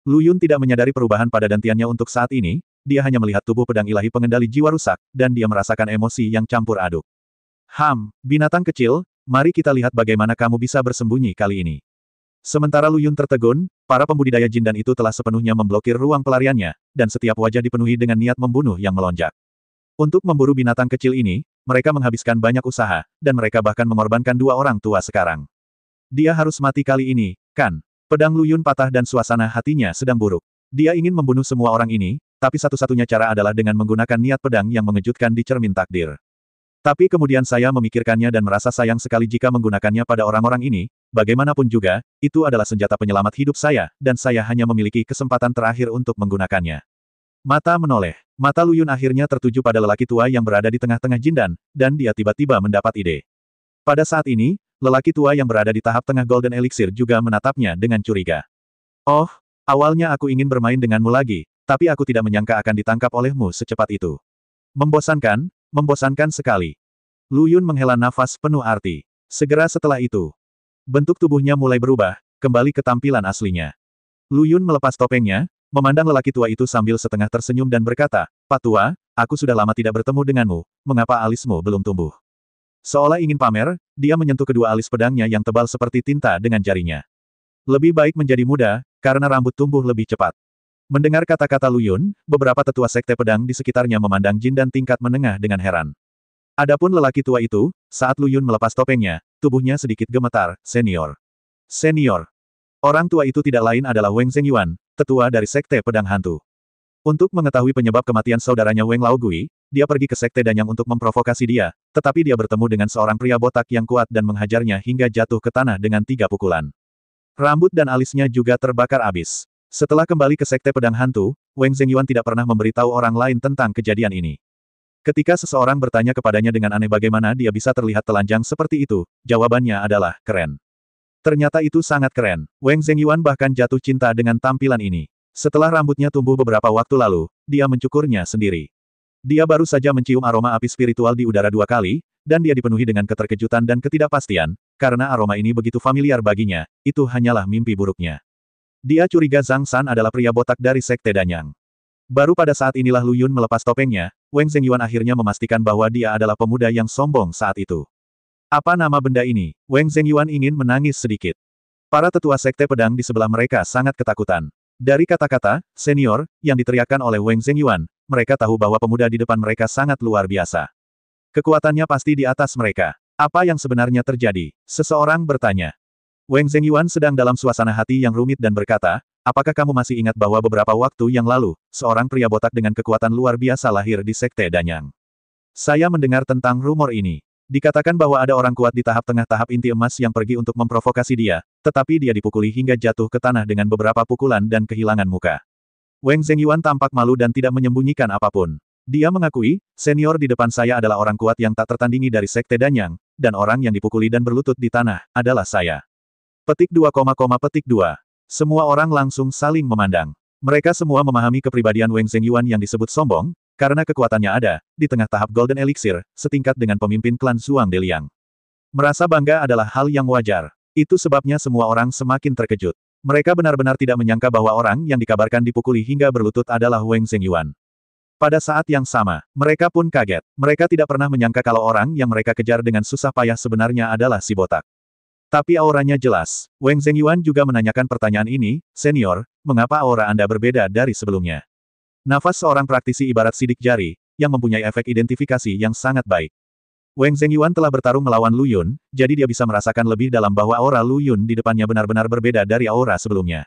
Lu Yun tidak menyadari perubahan pada dantiannya untuk saat ini, dia hanya melihat tubuh pedang ilahi pengendali jiwa rusak, dan dia merasakan emosi yang campur aduk. Binatang kecil, mari kita lihat bagaimana kamu bisa bersembunyi kali ini. Sementara Lu Yun tertegun, para pembudidaya jindan itu telah sepenuhnya memblokir ruang pelariannya, dan setiap wajah dipenuhi dengan niat membunuh yang melonjak. Untuk memburu binatang kecil ini, mereka menghabiskan banyak usaha, dan mereka bahkan mengorbankan 2 orang tua sekarang. Dia harus mati kali ini, kan? Pedang Lu Yun patah dan suasana hatinya sedang buruk. Dia ingin membunuh semua orang ini, tapi satu-satunya cara adalah dengan menggunakan niat pedang yang mengejutkan di cermin takdir. Tapi kemudian saya memikirkannya dan merasa sayang sekali jika menggunakannya pada orang-orang ini, bagaimanapun juga, itu adalah senjata penyelamat hidup saya, dan saya hanya memiliki kesempatan terakhir untuk menggunakannya. Mata menoleh. Mata Lu Yun akhirnya tertuju pada lelaki tua yang berada di tengah-tengah jindan, dan dia tiba-tiba mendapat ide. Pada saat ini, lelaki tua yang berada di tahap tengah Golden Elixir juga menatapnya dengan curiga. Oh, awalnya aku ingin bermain denganmu lagi, tapi aku tidak menyangka akan ditangkap olehmu secepat itu. Membosankan, membosankan sekali. Lu Yun menghela nafas penuh arti. Segera setelah itu, bentuk tubuhnya mulai berubah, kembali ke tampilan aslinya. Lu Yun melepas topengnya, memandang lelaki tua itu sambil setengah tersenyum dan berkata, Pak Tua, aku sudah lama tidak bertemu denganmu, mengapa alismu belum tumbuh? Seolah ingin pamer, dia menyentuh kedua alis pedangnya yang tebal seperti tinta dengan jarinya. Lebih baik menjadi muda, karena rambut tumbuh lebih cepat. Mendengar kata-kata Lu Yun, beberapa tetua sekte pedang di sekitarnya memandang jindan tingkat menengah dengan heran. Adapun lelaki tua itu, saat Lu Yun melepas topengnya, tubuhnya sedikit gemetar, senior. Senior. Orang tua itu tidak lain adalah Weng Zhengyuan, tetua dari sekte pedang hantu. Untuk mengetahui penyebab kematian saudaranya Weng Laogui, dia pergi ke sekte Danyang untuk memprovokasi dia, tetapi dia bertemu dengan seorang pria botak yang kuat dan menghajarnya hingga jatuh ke tanah dengan 3 pukulan. Rambut dan alisnya juga terbakar abis. Setelah kembali ke sekte pedang hantu, Weng Zhengyuan tidak pernah memberitahu orang lain tentang kejadian ini. Ketika seseorang bertanya kepadanya dengan aneh bagaimana dia bisa terlihat telanjang seperti itu, jawabannya adalah, keren. Ternyata itu sangat keren. Weng Zhengyuan bahkan jatuh cinta dengan tampilan ini. Setelah rambutnya tumbuh beberapa waktu lalu, dia mencukurnya sendiri. Dia baru saja mencium aroma api spiritual di udara 2 kali, dan dia dipenuhi dengan keterkejutan dan ketidakpastian, karena aroma ini begitu familiar baginya, itu hanyalah mimpi buruknya. Dia curiga Zhang San adalah pria botak dari sekte Danyang. Baru pada saat inilah Lu Yun melepas topengnya, Wang Zhengyuan akhirnya memastikan bahwa dia adalah pemuda yang sombong saat itu. Apa nama benda ini? Wang Zhengyuan ingin menangis sedikit. Para tetua sekte pedang di sebelah mereka sangat ketakutan. Dari kata-kata senior yang diteriakkan oleh Wang Zhengyuan, mereka tahu bahwa pemuda di depan mereka sangat luar biasa. Kekuatannya pasti di atas mereka. Apa yang sebenarnya terjadi? Seseorang bertanya. Wang Zhengyuan sedang dalam suasana hati yang rumit dan berkata, apakah kamu masih ingat bahwa beberapa waktu yang lalu, seorang pria botak dengan kekuatan luar biasa lahir di Sekte Danyang? Saya mendengar tentang rumor ini. Dikatakan bahwa ada orang kuat di tahap tengah tahap inti emas yang pergi untuk memprovokasi dia, tetapi dia dipukuli hingga jatuh ke tanah dengan beberapa pukulan dan kehilangan muka. Wang Zhengyuan tampak malu dan tidak menyembunyikan apapun. Dia mengakui, senior di depan saya adalah orang kuat yang tak tertandingi dari Sekte Danyang, dan orang yang dipukuli dan berlutut di tanah, adalah saya. Petik 2, petik 2. Semua orang langsung saling memandang. Mereka semua memahami kepribadian Wang Zhengyuan yang disebut sombong, karena kekuatannya ada, di tengah tahap Golden Elixir, setingkat dengan pemimpin klan Zhuang Deliang. Merasa bangga adalah hal yang wajar. Itu sebabnya semua orang semakin terkejut. Mereka benar-benar tidak menyangka bahwa orang yang dikabarkan dipukuli hingga berlutut adalah Wang Zhengyuan. Pada saat yang sama, mereka pun kaget. Mereka tidak pernah menyangka kalau orang yang mereka kejar dengan susah payah sebenarnya adalah si botak. Tapi auranya jelas. Wang Zhengyuan juga menanyakan pertanyaan ini, senior, mengapa aura Anda berbeda dari sebelumnya? Nafas seorang praktisi ibarat sidik jari, yang mempunyai efek identifikasi yang sangat baik. Wang Zhengyuan telah bertarung melawan Lu Yun, jadi dia bisa merasakan lebih dalam bahwa aura Lu Yun di depannya benar-benar berbeda dari aura sebelumnya.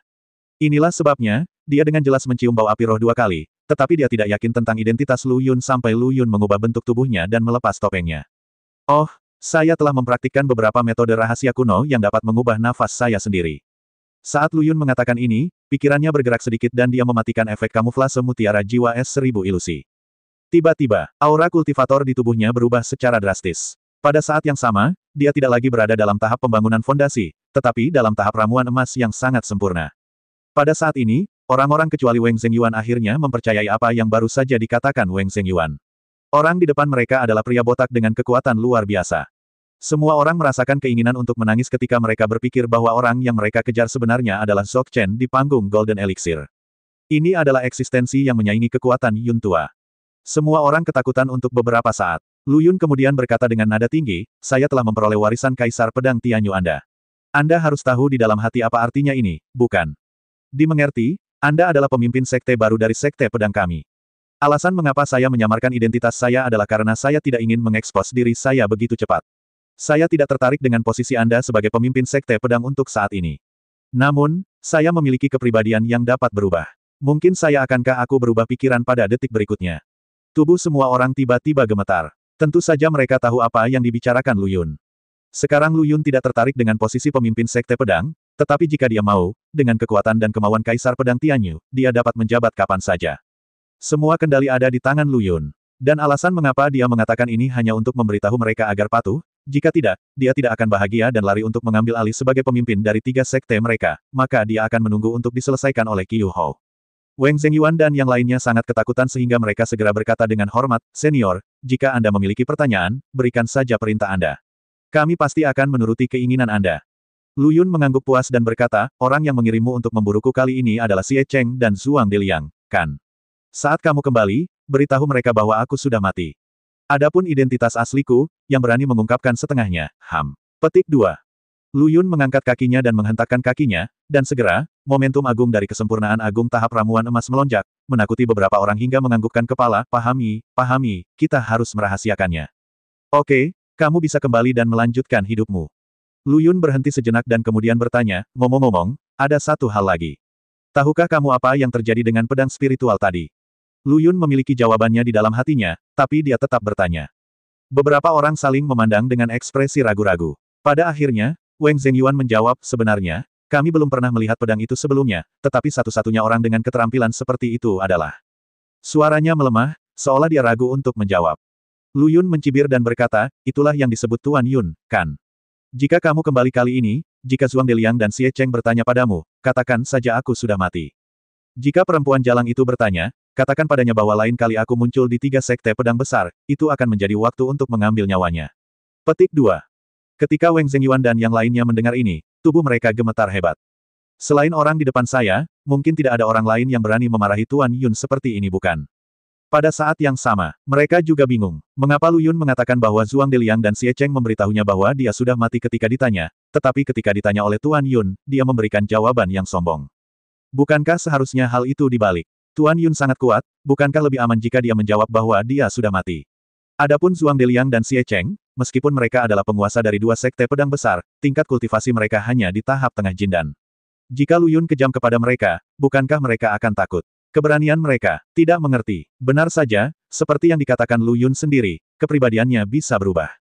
Inilah sebabnya, dia dengan jelas mencium bau api roh 2 kali, tetapi dia tidak yakin tentang identitas Lu Yun sampai Lu Yun mengubah bentuk tubuhnya dan melepas topengnya. Oh, saya telah mempraktikkan beberapa metode rahasia kuno yang dapat mengubah nafas saya sendiri. Saat Lu Yun mengatakan ini, pikirannya bergerak sedikit dan dia mematikan efek kamuflase mutiara jiwa S1000 ilusi. Tiba-tiba, aura kultivator di tubuhnya berubah secara drastis. Pada saat yang sama, dia tidak lagi berada dalam tahap pembangunan fondasi, tetapi dalam tahap ramuan emas yang sangat sempurna. Pada saat ini, orang-orang kecuali Wang Zhengyuan akhirnya mempercayai apa yang baru saja dikatakan Wang Zhengyuan. Orang di depan mereka adalah pria botak dengan kekuatan luar biasa. Semua orang merasakan keinginan untuk menangis ketika mereka berpikir bahwa orang yang mereka kejar sebenarnya adalah Zhou Chen di panggung Golden Elixir. Ini adalah eksistensi yang menyaingi kekuatan Yun tua. Semua orang ketakutan untuk beberapa saat. Lu Yun kemudian berkata dengan nada tinggi, saya telah memperoleh warisan Kaisar Pedang Tianyu Anda. Anda harus tahu di dalam hati apa artinya ini, bukan? Dimengerti, Anda adalah pemimpin sekte baru dari sekte pedang kami. Alasan mengapa saya menyamarkan identitas saya adalah karena saya tidak ingin mengekspos diri saya begitu cepat. Saya tidak tertarik dengan posisi Anda sebagai pemimpin sekte pedang untuk saat ini. Namun, saya memiliki kepribadian yang dapat berubah. Mungkin akankah aku berubah pikiran pada detik berikutnya. Tubuh semua orang tiba-tiba gemetar. Tentu saja mereka tahu apa yang dibicarakan Lu Yun. Sekarang Lu Yun tidak tertarik dengan posisi pemimpin sekte pedang, tetapi jika dia mau, dengan kekuatan dan kemauan Kaisar Pedang Tianyu, dia dapat menjabat kapan saja. Semua kendali ada di tangan Lu Yun. Dan alasan mengapa dia mengatakan ini hanya untuk memberitahu mereka agar patuh, jika tidak, dia tidak akan bahagia dan lari untuk mengambil alih sebagai pemimpin dari 3 sekte mereka, maka dia akan menunggu untuk diselesaikan oleh Qiu Hou. Wang Zhengyuan dan yang lainnya sangat ketakutan sehingga mereka segera berkata dengan hormat, senior, jika Anda memiliki pertanyaan, berikan saja perintah Anda. Kami pasti akan menuruti keinginan Anda. Lu Yun mengangguk puas dan berkata, orang yang mengirimmu untuk memburuku kali ini adalah Xie Cheng dan Zhuang Deliang, kan? Saat kamu kembali, beritahu mereka bahwa aku sudah mati. Adapun identitas asliku, yang berani mengungkapkan setengahnya, Petik 2. Lu Yun mengangkat kakinya dan menghentakkan kakinya, dan segera, momentum agung dari kesempurnaan agung tahap ramuan emas melonjak, menakuti beberapa orang hingga menganggukkan kepala, pahami, kita harus merahasiakannya. Oke, kamu bisa kembali dan melanjutkan hidupmu. Lu Yun berhenti sejenak dan kemudian bertanya, ngomong-ngomong, ada satu hal lagi. Tahukah kamu apa yang terjadi dengan pedang spiritual tadi? Lu Yun memiliki jawabannya di dalam hatinya, tapi dia tetap bertanya. Beberapa orang saling memandang dengan ekspresi ragu-ragu. Pada akhirnya, Wang Zhengyuan menjawab, sebenarnya, kami belum pernah melihat pedang itu sebelumnya, tetapi satu-satunya orang dengan keterampilan seperti itu adalah. Suaranya melemah, seolah dia ragu untuk menjawab. Lu Yun mencibir dan berkata, itulah yang disebut Tuan Yun, kan? Jika kamu kembali kali ini, jika Zhuang Deliang dan Xie Cheng bertanya padamu, katakan saja aku sudah mati. Jika perempuan jalang itu bertanya, katakan padanya bahwa lain kali aku muncul di 3 sekte pedang besar, itu akan menjadi waktu untuk mengambil nyawanya. Petik 2. Ketika Wang Zhengyuan dan yang lainnya mendengar ini, tubuh mereka gemetar hebat. Selain orang di depan saya, mungkin tidak ada orang lain yang berani memarahi Tuan Yun seperti ini bukan? Pada saat yang sama, mereka juga bingung. Mengapa Lu Yun mengatakan bahwa Zhuang Deliang dan Xie Cheng memberitahunya bahwa dia sudah mati ketika ditanya, tetapi ketika ditanya oleh Tuan Yun, dia memberikan jawaban yang sombong. Bukankah seharusnya hal itu dibalik? Tuan Yun sangat kuat, bukankah lebih aman jika dia menjawab bahwa dia sudah mati? Adapun Zhuang Deliang dan Xie Cheng, meskipun mereka adalah penguasa dari dua sekte pedang besar, tingkat kultivasi mereka hanya di tahap tengah jindan. Jika Lu Yun kejam kepada mereka, bukankah mereka akan takut? Keberanian mereka, tidak mengerti. Benar saja, seperti yang dikatakan Lu Yun sendiri, kepribadiannya bisa berubah.